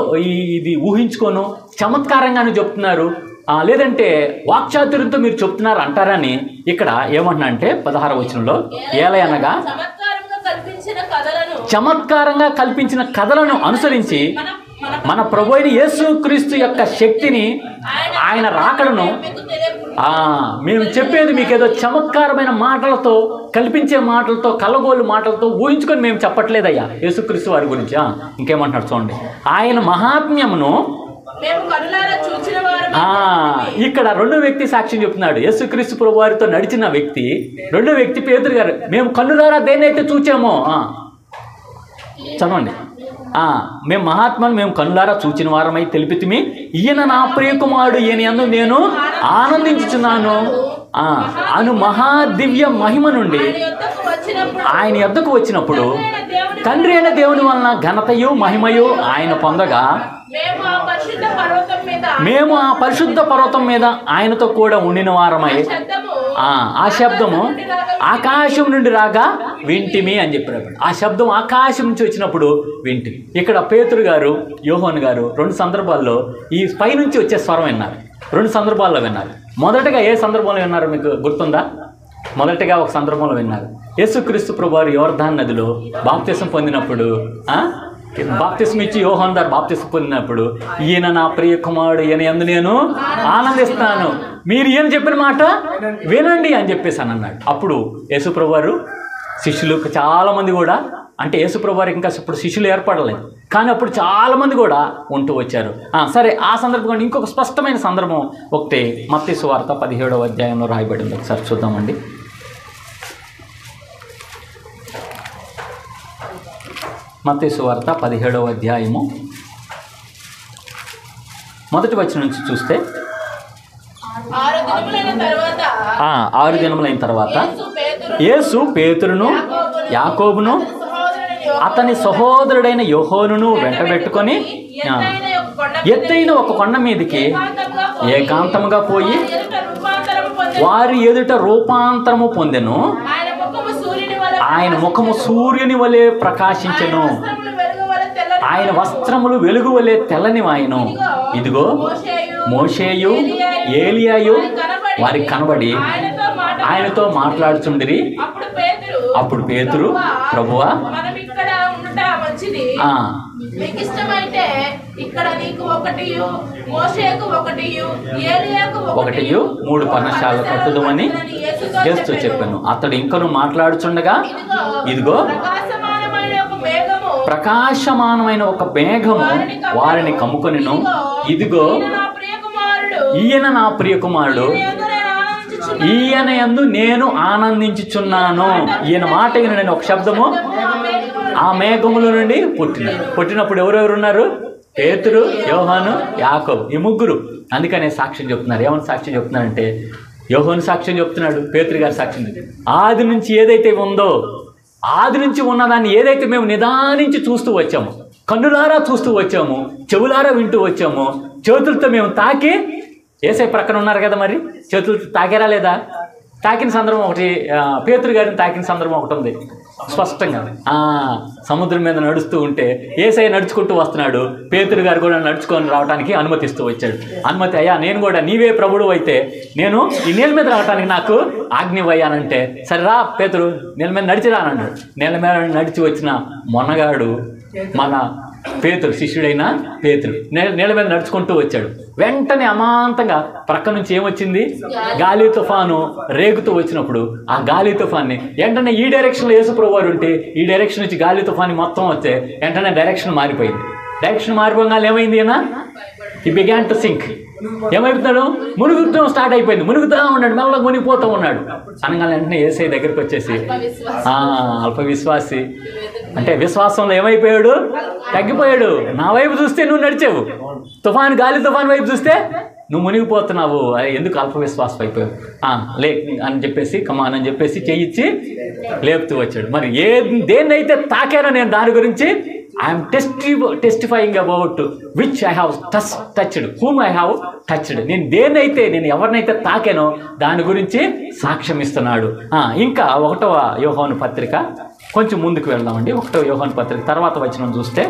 ఇది ఊహించుకోను చమత్కారంగానే చెప్తున్నారు, లేదంటే వాక్చాతుర్యంతో మీరు చెప్తున్నారు అంటారని ఇక్కడ ఏమంటున్నా అంటే 16వ వచనంలో, ఏలయనగా చమత్కారంగా కల్పించిన కథలను అనుసరించి మన ప్రభు అయిన యేసుక్రీస్తు యొక్క శక్తిని, ఆయన రాకడను మేము చెప్పేది మీకు ఏదో చమత్కారమైన మాటలతో, కల్పించే మాటలతో, కళ్ళగోలు మాటలతో ఊహించుకొని మేము చెప్పట్లేదయ్యా యేసుక్రీస్తు వారి గురించి. ఇంకేమంటున్నాడు చూడండి, ఆయన మహాత్మ్యమును ఇక్కడ 2వ వ్యక్తి సాక్ష్యం చెప్తున్నాడు. యేసుక్రీస్తు ప్రభు వారితో నడిచిన వ్యక్తి, 2వ వ్యక్తి పేతురు గారు. మేము కన్నులారా దేన్నైతే చూచామో, చదవండి, మేము మహాత్మను మేము కన్నులారా చూచిన వారమై తెలిపితిమి, ఈయన నా ప్రియకుమారుడు, ఈయన యందు నేను ఆనందించుచున్నాను అను మహాదివ్య మహిమ నుండి ఆయన యొద్దకు వచ్చినప్పుడు తండ్రి అయిన దేవుని వలన ఘనతయు మహిమయు ఆయన పొందగా, మేము ఆ పరిశుద్ధ పర్వతం మీద ఆయనతో కూడా ఉండిన వారమై ఆ శబ్దము ఆకాశం నుండి రాగా వింటిమి అని చెప్పారు. ఆ శబ్దం ఆకాశం నుంచి వచ్చినప్పుడు వింటిమి. ఇక్కడ పేతురు గారు, యోహాను గారు 2 సందర్భాల్లో ఈ పైనుంచి వచ్చే స్వరం విన్నారు. 2 సందర్భాల్లో విన్నారు. మొదటగా ఏ సందర్భంలో విన్నారు మీకు గుర్తుందా? మొదటగా ఒక సందర్భంలో విన్నారు. యేసుక్రీస్తు ప్రభువారు యోర్దాను నదిలో బాప్తిసం పొందినప్పుడు, బాప్తిసం ఇచ్చి యోహాను గారు బాప్తిసం పొందినప్పుడు, ఈయన నా ప్రియ కుమారుడు, ఈయన యందు నేను ఆనందిస్తాను, మీరు ఈయన చెప్పిన మాట వినండి అని చెప్పేసి అని అన్నాడు. అప్పుడు యేసు ప్రభువారు శిష్యులు చాలామంది కూడా, అంటే యేసు ప్రభువారికి ఇంకా ఇప్పుడు శిష్యులు ఏర్పడలేదు, కానీ అప్పుడు చాలామంది కూడా ఉంటూ వచ్చారు. సరే, ఆ సందర్భంగా ఇంకొక స్పష్టమైన సందర్భం ఒకటి మత్తయి సువార్త 17వ అధ్యాయంలో రాయబడింది. ఒకసారి చూద్దామండి. మత్తయి సువార్త 17వ అధ్యాయము 1వ వచనం నుంచి చూస్తే, 6 దినములైన తర్వాత యేసు పేతురును, యాకోబును, అతని సహోదరుడైన యోహోనును వెంటబెట్టుకొని ఎత్తైన ఒక కొండ మీదకి ఏకాంతముగా పోయి వారి ఎదుట రూపాంతరము పొందెను. ఆయన ముఖము సూర్యుని వలె ప్రకాశించెను, ఆయన వస్త్రములు వెలుగు వలె తెల్లని వాయను. ఇదిగో మోషేయు ఏలియాయు వారికి కనబడి ఆయనతో మాట్లాడుచుండిరి. అప్పుడు పేతురు, ప్రభువా ఒకటియు 3 పర్ణశాలలు కట్టుదమని యేసు చెప్పాను. అతడు ఇంకను మాట్లాడుచుండగా ఇదిగో ప్రకాశమానమైన ఒక మేఘము వారిని కమ్ముకొనెను. ఇదిగో ఈయన నా ప్రియ కుమారుడు, ఈయన యందు నేను ఆనందించుచున్నాను. ఈయన మాట వినని ఒక శబ్దము ఆ మేఘముల నుండి పుట్టినప్పుడు ఎవరెవరు ఉన్నారు? పేతురు, యోహాను, యాకోబు, ఈ ముగ్గురు. అందుకనే సాక్ష్యం చెప్తున్నారు. ఏమని సాక్ష్యం చెప్తున్నారంటే, యోహాను సాక్ష్యం చెప్తున్నాడు, పేతురు గారు సాక్ష్యం చెప్తున్నారు. ఆది నుంచి ఏదైతే ఉందో, ఆది నుంచి ఉన్నదాన్ని ఏదైతే మేము నిదానించి చూస్తూ వచ్చాము, కన్నులారా చూస్తూ వచ్చాము, చెవులారా వింటూ వచ్చాము, చేతులతో మేము తాకి, యేసయ్య ప్రక్కన ఉన్నారు కదా, మరి చేతులతో తాకారా లేదా? తాకిన సందర్భం ఒకటి, పేతురు గారిని తాకిన సందర్భం ఒకటి ఉంది స్పష్టంగా. సముద్రం మీద నడుస్తూ ఉంటే యేసయ్య నడుచుకుంటూ వస్తున్నాడు, పేతురు గారు కూడా నడుచుకొని రావడానికి అనుమతిస్తూ వచ్చాడు. అనుమతి, అయ్యా నేను కూడా నీవే ప్రభుడు అయితే నేను ఈ నీళ్ళ మీద రావడానికి నాకు ఆజ్ఞవయ్యానంటే, సరే రా పేతురు నీళ్ళ మీద నడిచిరా అని అన్నాడు. నీళ్ళ మీద నడిచి వచ్చిన మొన్నగాడు మన పేతురు, శిష్యుడైన పేతురు నీళ్ళ మీద నడుచుకుంటూ వచ్చాడు. వెంటనే అమాంతంగా ప్రక్క నుంచి ఏమొచ్చింది? గాలి తుఫాను రేగుతూ వచ్చినప్పుడు ఆ గాలి తుఫాన్ని వెంటనే ఈ డైరెక్షన్లో యేసుప్రభువు వారు ఉంటే ఈ డైరెక్షన్ నుంచి గాలి తుఫాన్ని మొత్తం వస్తే వెంటనే డైరెక్షన్ మారిపోయింది. డైరెక్షన్ మారిపోగానే ఏమైంది? ఈయన ఈ బిగాన్ టు సింక్. ఏమైపోతున్నాడు? మునుగుతూ స్టార్ట్ అయిపోయింది. మునుగుతూ ఉన్నాడు, మెల్లగా మునిగిపోతూ ఉన్నాడు. అనగా వెంటనే యేసయ్య దగ్గరికి వచ్చేసి, అల్ప విశ్వాసి అంటే విశ్వాసంలో ఏమైపోయాడు? తగ్గిపోయాడు. నా వైపు చూస్తే నువ్వు నడిచావు, తుఫాను గాలి తుఫాను వైపు చూస్తే నువ్వు మునిగిపోతున్నావు, ఎందుకు అల్ప విశ్వాసం అయిపోయావు? లే అని చెప్పేసి, కమాన్ అని చెప్పేసి చేయించి లేపుతూ వచ్చాడు. మరి దేన్నైతే తాకానో నేను దాని గురించి I'm testifying about which I have touched, whom I have touched. నేను ఎవరినైతే తాకానో దాని గురించి సాక్ష్యం ఇస్తున్నాడు. ఇంకా 1వ యోహాను పత్రిక కొంచెం ముందుకు వెళ్దామండి. 1వ యోహాను పత్రిక తర్వాత వచనం చూస్తే,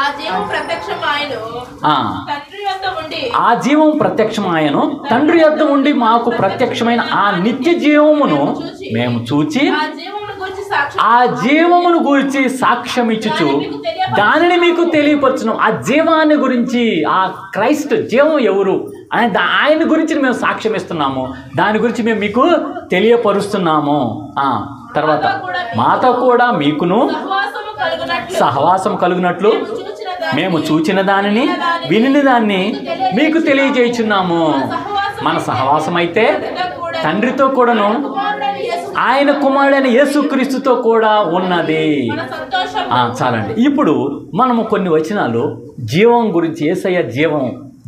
ఆ జీవం ప్రత్యక్షమాయను, తండ్రి యొద్ద ఉండి మాకు ప్రత్యక్షమైన ఆ నిత్య జీవమును మేము చూచి ఆ జీవమును గురించి సాక్ష్యం ఇచ్చుచు దానిని మీకు తెలియపరచును. ఆ జీవాన్ని గురించి, ఆ క్రైస్ట్ జీవం ఎవరు అని ఆయన గురించి మేము సాక్ష్యం ఇస్తున్నాము, దాని గురించి మేము మీకు తెలియపరుస్తున్నాము. తర్వాత మాతో కూడా మీకును సహవాసం కలుగునట్లు మేము చూచిన దానిని వినిన దాన్ని మీకు తెలియజేయుచున్నాము. మన సహవాసం అయితే తండ్రితో కూడాను ఆయన కుమారుడైన యేసుక్రీస్తుతో కూడా ఉన్నది. చాలండి. ఇప్పుడు మనము కొన్ని వచనాలు జీవం గురించి, యేసయ్య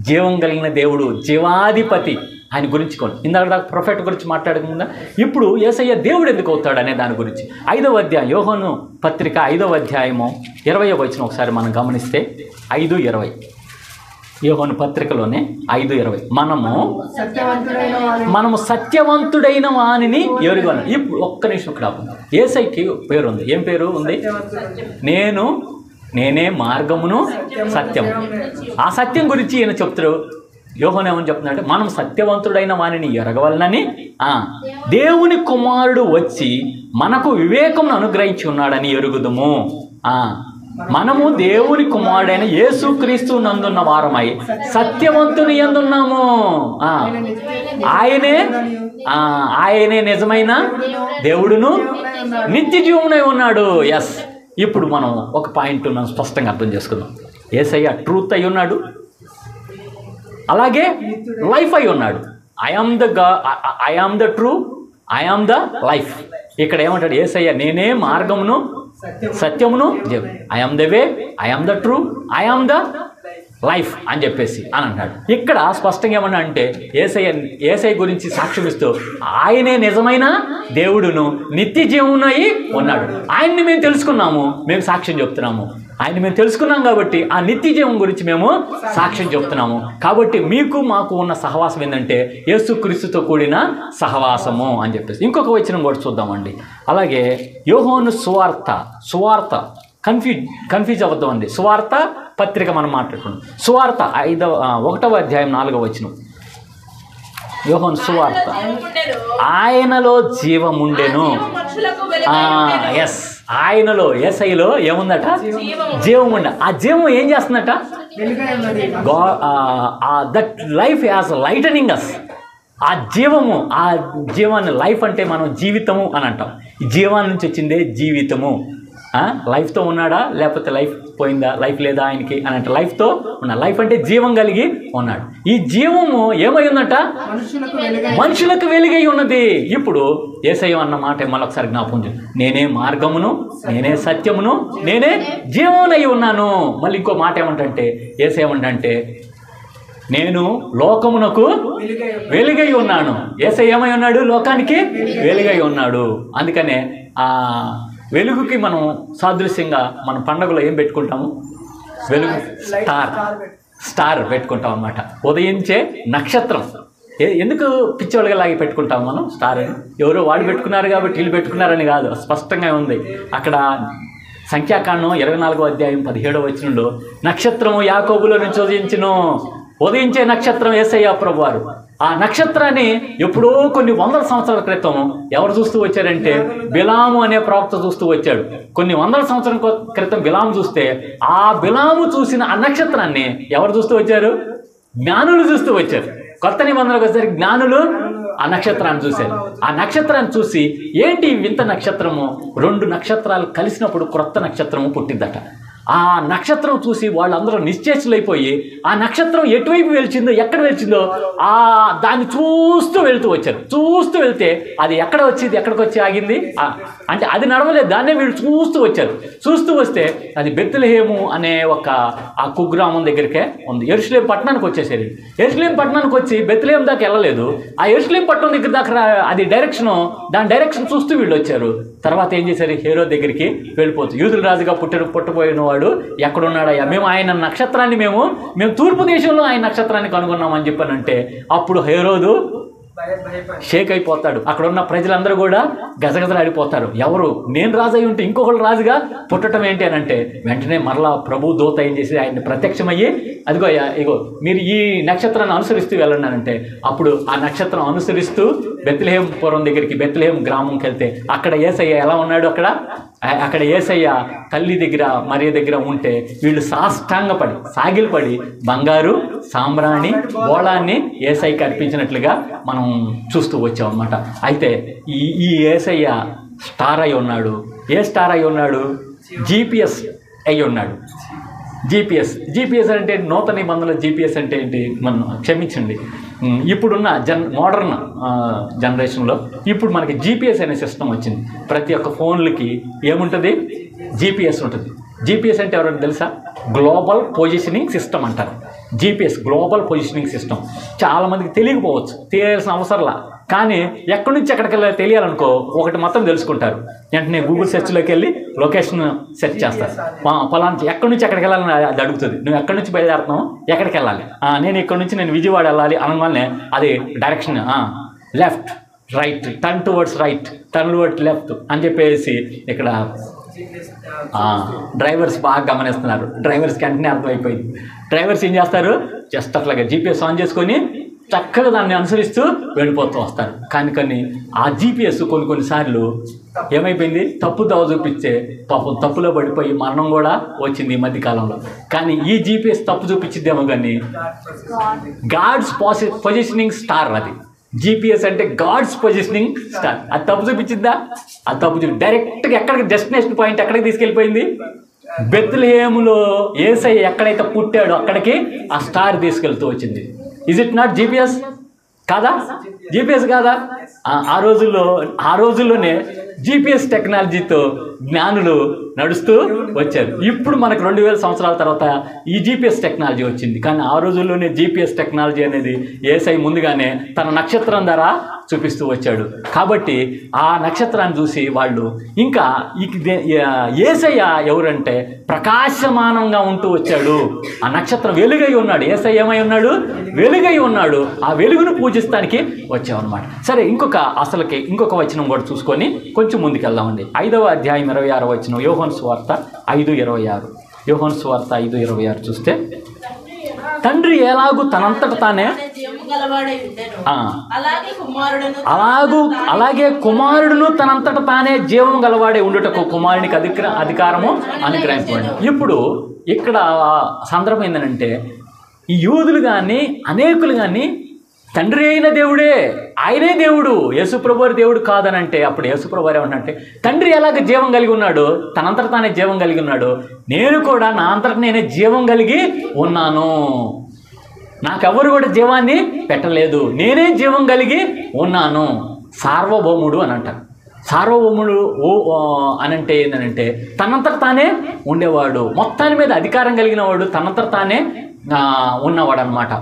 జీవం కలిగిన దేవుడు, జీవాధిపతి ఆయన గురించి ఇందాక దాకా ప్రొఫెట్ గురించి మాట్లాడకుండా ఇప్పుడు యేసయ్య దేవుడు ఎందుకు అవుతాడు అనే దాని గురించి 5వ అధ్యాయం యోహాను పత్రిక 5వ అధ్యాయము 20వ వచనం ఒకసారి మనం గమనిస్తే 5:20 యోహాను పత్రికలోనే 5:20 మనము సత్యవంతుడైన వానిని ఎరుగను. ఇప్పుడు ఒక్క నిమిషం ఇక్కడ యేసయ్యకి పేరు ఉంది. ఏం పేరు ఉంది? నేనే మార్గమును సత్యము. ఆ సత్యం గురించి ఈయన చెప్తాడు. యోహాను ఏమని చెప్తున్నాడంటే, మనం సత్యవంతుడైన వానిని ఎరగవలనని దేవుని కుమారుడు వచ్చి మనకు వివేకమును అనుగ్రహించి ఉన్నాడని ఎరుగుదుము. మనము దేవుని కుమారుడైన యేసుక్రీస్తు నందున్న వారమై సత్యవంతుని యందున్నాము. ఆయనే నిజమైన దేవుడును నిత్య జీవమునై ఉన్నాడు. ఎస్. ఇప్పుడు మనం ఒక పాయింట్ మనం స్పష్టంగా అర్థం చేసుకుందాం. యేసయ్య ట్రూత్ అయి ఉన్నాడు, అలాగే లైఫ్ అయి ఉన్నాడు. I am the true, I am the life. ఇక్కడ ఏమంటాడు యేసయ్య? నేనే మార్గమును సత్యమును, I am the way, I am the true, I am the life అని చెప్పేసి అని అంటాడు. ఇక్కడ స్పష్టంగా ఏమన్నా అంటే యేసయ్య గురించి సాక్ష్యం ఇస్తూ ఆయనే నిజమైన దేవుడును నిత్య జీవమునై ఉన్నాడు. ఆయన్ని మేము తెలుసుకున్నాము, మేము సాక్ష్యం చెప్తున్నాము. ఆయన్ని మేము తెలుసుకున్నాం కాబట్టి ఆ నిత్య జీవం గురించి మేము సాక్ష్యం చెప్తున్నాము. కాబట్టి మీకు మాకు ఉన్న సహవాసం ఏంటంటే యేసుక్రీస్తుతో కూడిన సహవాసము అని చెప్పేసి. ఇంకొక వచనం కూడా చూద్దామండి. అలాగే యోహాను సువార్త కన్ఫ్యూజ్ అవుతాం అండి. సువార్త పత్రిక మనం మాట్లాడుకున్నాం. సువార్త 1వ అధ్యాయం 4వ వచనం. యోహాను సువార్త, ఆయనలో జీవముండెను. ఎస్, ఆయనలో యేసయ్యలో ఏముందట? జీవం ఉండ. ఆ జీవం ఏం చేస్తుందట? దట్ లైఫ్ యాజ్ లైటనింగ్ అస్. ఆ జీవాన్ని లైఫ్ అంటే మనం జీవితము అని అంటాం. ఈ జీవాన్ని నుంచి వచ్చిందే జీవితము. లైఫ్తో ఉన్నాడా లేకపోతే లైఫ్ పోయిందా, లైఫ్ లేదా ఆయనకి అని అంటే లైఫ్తో ఉన్నాడు. లైఫ్ అంటే జీవం కలిగి ఉన్నాడు. ఈ జీవము ఏమై ఉందట? మనుషులకు వెలుగై ఉన్నది. ఇప్పుడు యేసయ్య అన్న మాట మళ్ళొకసారి జ్ఞాపకం చేయండి. నేనే మార్గమును, నేనే సత్యమును, నేనే జీవమునై ఉన్నాను. మళ్ళీ ఇంకో మాట ఏమంటే యేసయ్య ఏమంటే నేను లోకమునకు వెలుగై ఉన్నాను. యేసయ్య ఏమై ఉన్నాడు? లోకానికి వెలుగై ఉన్నాడు. అందుకనే వెలుగుకి మనం సాదృశ్యంగా మనం పండుగలో ఏం పెట్టుకుంటాము? వెలుగు స్టార్ పెట్టుకుంటాం అన్నమాట. ఉదయించే నక్షత్రం. ఎందుకు పిచ్చోళ్ళగా లాగి పెట్టుకుంటాం మనం స్టార్ అని? ఎవరో వాడు పెట్టుకున్నారు కాబట్టి వీళ్ళు పెట్టుకున్నారని కాదు, స్పష్టంగా ఉంది. అక్కడ సంఖ్యాకాండం 24వ అధ్యాయం 17వ వచనంలో నక్షత్రము యాకోబులో నుంచి ఉదయించే నక్షత్రం యేసయ్య ప్రభువారు. ఆ నక్షత్రాన్ని ఎప్పుడో కొన్ని వందల సంవత్సరాల క్రితం ఎవరు చూస్తూ వచ్చారంటే బిలాము అనే ప్రవక్త చూస్తూ వచ్చాడు. కొన్ని వందల సంవత్సరాల క్రితం బిలాము చూస్తే ఆ బిలాము చూసిన ఆ నక్షత్రాన్ని ఎవరు చూస్తూ వచ్చారు? జ్ఞానులు చూస్తూ వచ్చారు. కొత్త నిబంధనకు వచ్చేసరికి జ్ఞానులు ఆ నక్షత్రాన్ని చూశారు. ఆ నక్షత్రాన్ని చూసి ఏంటి వింత నక్షత్రము? 2 నక్షత్రాలు కలిసినప్పుడు క్రొత్త నక్షత్రము పుట్టిందట. ఆ నక్షత్రం చూసి వాళ్ళందరూ నిశ్చేష్లైపోయి ఆ నక్షత్రం ఎటువైపు వెళ్చిందో, ఎక్కడ వెళ్చిందో దాన్ని చూస్తూ వచ్చారు. చూస్తూ వెళ్తే అది ఎక్కడ వచ్చింది, ఎక్కడికి వచ్చి ఆగింది అంటే అది నడవలేదు, దాన్నే వీళ్ళు చూస్తూ వచ్చారు. చూస్తూ వస్తే అది బెత్లెహేము అనే ఆ కుగ్రామం దగ్గరికే ఉంది. యెరూషలేం పట్టణానికి వచ్చేసారు. యెరూషలేం పట్టణానికి వచ్చి బెత్లెహేం దాకా వెళ్ళలేదు. ఆ యెరూషలేం పట్టణం దగ్గర దాకా అది దాని డైరెక్షన్ చూస్తూ వీళ్ళు వచ్చారు. తర్వాత ఏం చేశారు? హేరోదు దగ్గరికి వెళ్ళిపోతుంది. యూదుల రాజుగా పుట్టపోయిన వాడు ఎక్కడున్నాడయ్యా? మేము ఆయన నక్షత్రాన్ని మేము తూర్పు దేశంలో ఆయన నక్షత్రాన్ని కనుగొన్నామని చెప్పానంటే అప్పుడు హేరోదు షేక్ అయిపోతాడు. అక్కడ ఉన్న ప్రజలందరూ కూడా గజగజలాడిపోతారు. ఎవరు? నేను రాజు అయి ఉంటే ఇంకొకళ్ళు రాజుగా పుట్టడం ఏంటి అని అంటే వెంటనే మరలా ప్రభు దూత ఏం చేసి ఆయన్ని ప్రత్యక్షమయ్యి ఇగో మీరు ఈ నక్షత్రాన్ని అనుసరిస్తూ వెళ్ళండి అంటే అప్పుడు ఆ నక్షత్రం అనుసరిస్తూ బెత్లెహేం పురం దగ్గరికి, బెత్లెహేం గ్రామంకి వెళ్తే అక్కడ యేసయ్య ఎలా ఉన్నాడు? అక్కడ యేసయ్య తల్లి దగ్గర మరియ దగ్గర ఉంటే వీళ్ళు సాష్టాంగపడి సాగిలపడి బంగారు సాంబ్రాణి బోళాన్ని యేసయ్యకి అర్పించినట్లుగా మనం చూస్తూ వచ్చాం అన్నమాట. అయితే ఈ యేసయ్య స్టార్ అయి ఉన్నాడు. ఏ స్టార్ అయి ఉన్నాడు? జీపీఎస్ అయి ఉన్నాడు. జీపీఎస్ అంటే నూతన నిబంధనల జీపీఎస్ అంటే ఏంటి? మనం క్షమించండి, ఇప్పుడున్న మోడర్న్ జనరేషన్లో ఇప్పుడు మనకి జీపీఎస్ అనే సిస్టమ్ వచ్చింది. ప్రతి ఒక్క ఫోన్లకి ఏముంటుంది? జీపీఎస్ ఉంటుంది. జీపీఎస్ అంటే ఎవరైనా తెలుసా? గ్లోబల్ పొజిషనింగ్ సిస్టమ్ అంటారు. GPS global positioning system. చాలామందికి తెలియకపోవచ్చు, తెలియాల్సిన అవసరంలా. కానీ ఎక్కడి నుంచి ఎక్కడికి వెళ్ళాలి తెలియాలనుకో ఒకటి మొత్తం తెలుసుకుంటారు. వెంటనే గూగుల్ సెర్చ్లోకి వెళ్ళి లొకేషన్ సెర్చ్ చేస్తారు. ఫలానా ఎక్కడి నుంచి ఎక్కడికి వెళ్ళాలని అది అడుగుతుంది. నువ్వు ఎక్కడి నుంచి బయలుదేరుతున్నావు, ఎక్కడికి వెళ్ళాలి? నేను ఇక్కడ నుంచి విజయవాడ వెళ్ళాలి అనగానే అది direction left right, turn towards right, turn towards left అని చెప్పేసి ఇక్కడ డ్రైవర్స్ బాగా గమనిస్తున్నారు. డ్రైవర్స్కి వెంటనే అర్థమైపోయింది. డ్రైవర్స్ ఏం చేస్తారు? జస్ట్ అట్లాగా జీపీఎస్ ఆన్ చేసుకొని చక్కగా దాన్ని అనుసరిస్తూ వెళ్ళిపోతూ వస్తారు. కానీ ఆ జీపీఎస్ కొన్నిసార్లు ఏమైపోయింది? తప్పుదోవ చూపించే పాపం తప్పులో పడిపోయి మరణం కూడా వచ్చింది ఈ మధ్యకాలంలో. కానీ ఈ జీపీఎస్ తప్పు చూపించిద్దేమో కానీ గాడ్స్ పొజిషనింగ్ స్టార్ అది. జీపీఎస్ అంటే గాడ్స్ పొజిషనింగ్ స్టార్. అది తప్పు చూపించిందా? అది తప్పు చూపి డైరెక్ట్గా ఎక్కడికి డెస్టినేషన్ పాయింట్ ఎక్కడికి తీసుకెళ్ళిపోయింది? బెత్లెహేములో యేసయ్య ఎక్కడైతే పుట్టాడో అక్కడికి ఆ స్టార్ తీసుకెళ్తూ వచ్చింది. Is it not GPS? కాదా? జీపీఎస్ కాదా? ఆ రోజుల్లోనే జీపీఎస్ టెక్నాలజీతో జ్ఞానులు నడుస్తూ వచ్చారు. ఇప్పుడు మనకు 2000 సంవత్సరాల తర్వాత ఈ జీపీఎస్ టెక్నాలజీ వచ్చింది. కానీ ఆ రోజుల్లోనే జీపీఎస్ టెక్నాలజీ అనేది యేసై ముందుగానే తన నక్షత్రం ద్వారా చూపిస్తూ వచ్చాడు. కాబట్టి ఆ నక్షత్రాన్ని చూసి వాళ్ళు ఇంకా యేసయ్య ఎవరంటే ప్రకాశమానంగా ఉంటూ వచ్చాడు. ఆ నక్షత్రం వెలుగై ఉన్నాడు. యేసయ్య ఏమై ఉన్నాడు? వెలుగై ఉన్నాడు. ఆ వెలుగును పూజిస్తానికి వచ్చామన్నమాట. సరే, ఇంకొక వచనం కూడా చూసుకొని కొంచెం ముందుకెళ్దామండి. 5వ అధ్యాయం 26వ వచనం, యోహాను సువార్త 5:26. యోహాను సువార్త 5:26 చూస్తే, తండ్రి ఎలాగూ తనంతట తానే అలాగే కుమారుడును తనంతట తానే జీవం గలవాడే ఉండుటకు కుమారునికి అధికారము అనుగ్రహించబడింది. ఇప్పుడు ఇక్కడ సందర్భం ఏంటంటే, ఈ యూదులు కానీ అనేకులు కానీ తండ్రి అయిన దేవుడే, ఆయనే దేవుడు, యేసుప్రభు వారి దేవుడు కాదనంటే, అప్పుడు యేసుప్రభు వారు ఏమన్నంటే, తండ్రి ఎలాగ జీవం కలిగి ఉన్నాడు, తనంతట తానే జీవం కలిగి ఉన్నాడు, నేను కూడా నా అంతట నేనే జీవం కలిగి ఉన్నాను, నాకెవరు కూడా జీవాన్ని పెట్టలేదు, నేనే జీవం కలిగి ఉన్నాను. సార్వభౌముడు అని అంటారు. సార్వభౌముడు అనంటే ఏంటంటే తనంతట తానే ఉండేవాడు, మొత్తాన్ని మీద అధికారం కలిగిన వాడు, తనంతట తానే ఉన్నవాడు అనమాట.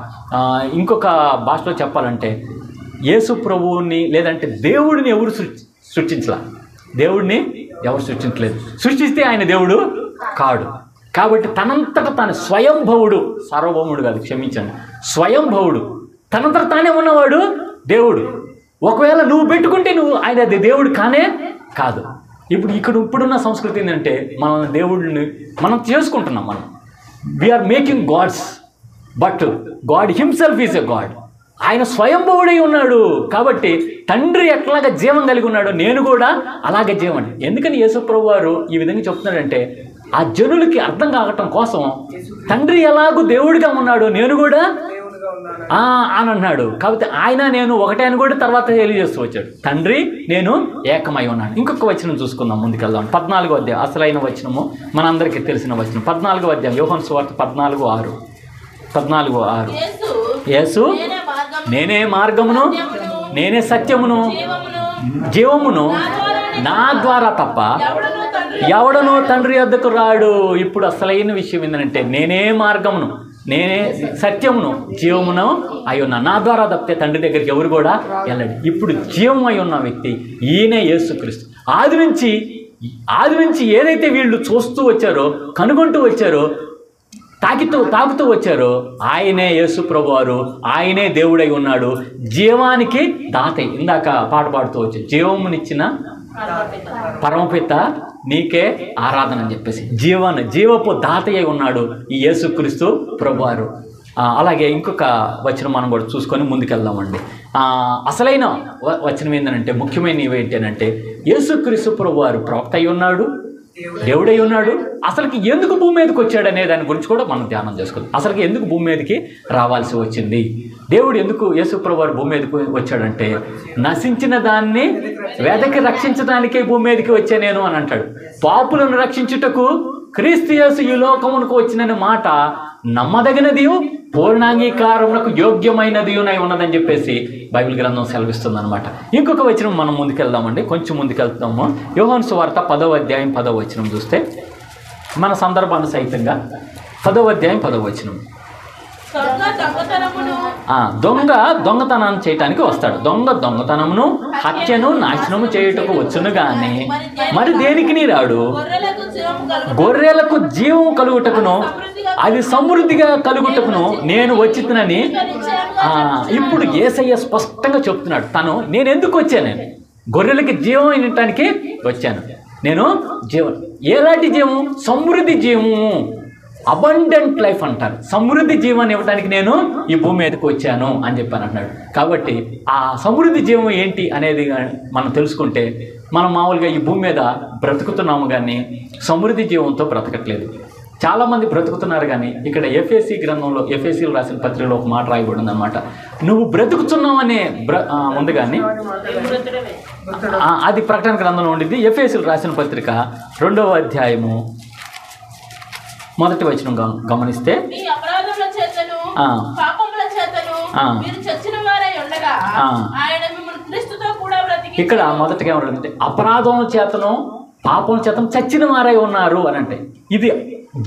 ఇంకొక భాషలో చెప్పాలంటే యేసు ప్రభువుని లేదంటే దేవుడిని ఎవరు సృష్టించలా, దేవుడిని ఎవరు సృష్టించలేదు, సృష్టిస్తే ఆయన దేవుడు కాడు. కాబట్టి తనంతట తానే స్వయంభవుడు, సార్వభౌముడు కాదు, క్షమించండి, స్వయంభవుడు, తనంతట తానే ఉన్నవాడు దేవుడు. ఒకవేళ నువ్వు పెట్టుకుంటే ఆయన అది దేవుడు కానే కాదు. ఇప్పుడున్న సంస్కృతి ఏంటంటే మన దేవుడిని మనం చేసుకుంటున్నాం. మనం we are making gods, but God himself is a God. ఆయన స్వయంభవుడై ఉన్నాడు. కాబట్టి తండ్రి ఎట్లాగా జీవం కలిగి ఉన్నాడో నేను కూడా అలాగే జీవం. ఎందుకని యేసుప్రభు వారు ఈ విధంగా చెప్తున్నాడంటే, ఆ జనులకి అర్థం కావటం కోసం తండ్రి ఎలాగూ దేవుడిగా ఉన్నాడు, నేను కూడా అని అన్నాడు. కాబట్టి ఆయన నేను ఒకటే అని కూడా తర్వాత తెలియజేస్తూ వచ్చాడు. తండ్రి నేను ఏకమై ఉన్నాను. ఇంకొక వచనం చూసుకుందాం, ముందుకెళ్దాం. 14వ అధ్యాయం, అసలైన వచనము, మనందరికీ తెలిసిన వచనం. 14వ అధ్యాయం, యోహాను సువార్త 14:6. యేసు నేనే మార్గమును, నేనే సత్యమును, జీవమును, నా ద్వారా తప్ప ఎవడనో తండ్రి వద్దకు రాడు. ఇప్పుడు అసలైన విషయం ఏంటంటే, నేనే మార్గమును, నేనే సత్యమును, జీవమును అయి ఉన్నా, నా ద్వారా తప్పితే తండ్రి దగ్గరికి ఎవరు కూడా వెళ్ళండి. ఇప్పుడు జీవం అయి ఉన్న వ్యక్తి ఈయనే యేసుక్రీస్తు. ఆది నుంచి ఏదైతే వీళ్ళు చూస్తూ వచ్చారో, కనుగొంటూ వచ్చారో, తాకుతూ వచ్చారో, ఆయనే యేసు ప్రభువారు, ఆయనే దేవుడై ఉన్నాడు, జీవానికి దాత. ఇందాక పాట పాడుతూ వచ్చి, జీవమునిచ్చిన పరమపిత నీకే ఆరాధన అని చెప్పేసి జీవపు దాతయ్య ఉన్నాడు ఈ యేసుక్రీస్తు ప్రభువారు. అలాగే ఇంకొక వచనం మనం కూడా చూసుకొని ముందుకెళ్దామండి. అసలైన వచనం ఏంటంటే, ముఖ్యమైన ఏంటంటే, యేసుక్రీస్తు ప్రభువారు ప్రవక్త అయి ఉన్నాడు, దేవుడై ఉన్నాడు. అసలుకి ఎందుకు భూమి మీదకి వచ్చాడు అనే దాని గురించి కూడా మనం ధ్యానం చేసుకుందాం. అసలుకి ఎందుకు భూమి మీదకి రావాల్సి వచ్చింది, దేవుడు ఎందుకు యేసుప్రభు వారు భూమి మీదకి వచ్చాడంటే, నశించిన దాన్ని వెదకి రక్షించడానికే భూమి మీదకి వచ్చా నేను అని అంటాడు. పాపులను రక్షించుటకు క్రీస్తు యేసు ఈ లోకమునకు వచ్చినని మాట నమ్మదగినది, పూర్ణాంగీకారమునకు యోగ్యమైనది ఉన్నదని చెప్పేసి బైబిల్ గ్రంథం సెలవిస్తుంది అనమాట. ఇంకొక వచనం మనం ముందుకెళ్దామండి, కొంచెం ముందుకెళ్తాము. యోహాను సువార్త 10వ అధ్యాయం 10వ వచనం చూస్తే, మన సందర్భానుసహితంగా 10వ అధ్యాయం 10వ వచనం, దొంగతనం చేయటానికి వస్తాడు. దొంగతనమును హత్యను నాశనము చేయుటకు వచ్చును గాని మరి దేనికి రాడు, గొర్రెలకు జీవం కలుగుటకును అది సమృద్ధిగా కలుగుటకును నేను వచ్చినని. ఇప్పుడు యేసయ్య స్పష్టంగా చెప్తున్నాడు, నేను ఎందుకు వచ్చాను, గొర్రెలకి జీవం ఇవ్వటానికి వచ్చాను. నేను జీవం, ఎలాంటి జీవం, సమృద్ధి జీవము, అబండెంట్ లైఫ్ అంటారు, సమృద్ధి జీవాన్ని ఇవ్వడానికి నేను ఈ భూమి మీదకి వచ్చాను అని చెప్పాను అంటున్నాడు. కాబట్టి ఆ సమృద్ధి జీవం ఏంటి అనేది మనం తెలుసుకుంటే, మనం మామూలుగా ఈ భూమి మీద బ్రతుకుతున్నాము కానీ సమృద్ధి జీవంతో బ్రతకట్లేదు. చాలామంది బ్రతుకుతున్నారు కానీ ఇక్కడ గ్రంథంలో ఎఫెసీలు రాసిన పత్రికలో ఒక మాట రాయబడింది అనమాట. నువ్వు బ్రతుకుతున్నావు అనే ఉంది కానీ అది ప్రకటన గ్రంథంలో ఉండింది. ఎఫెసీలు రాసిన పత్రిక 2వ అధ్యాయము 1వ వచనం గమనిస్తే, ఇక్కడ మొదటగా ఏమంటుందంటే, అపరాధం చేతను పాపం చేత చచ్చిన వారై ఉన్నారు అని అంటే ఇది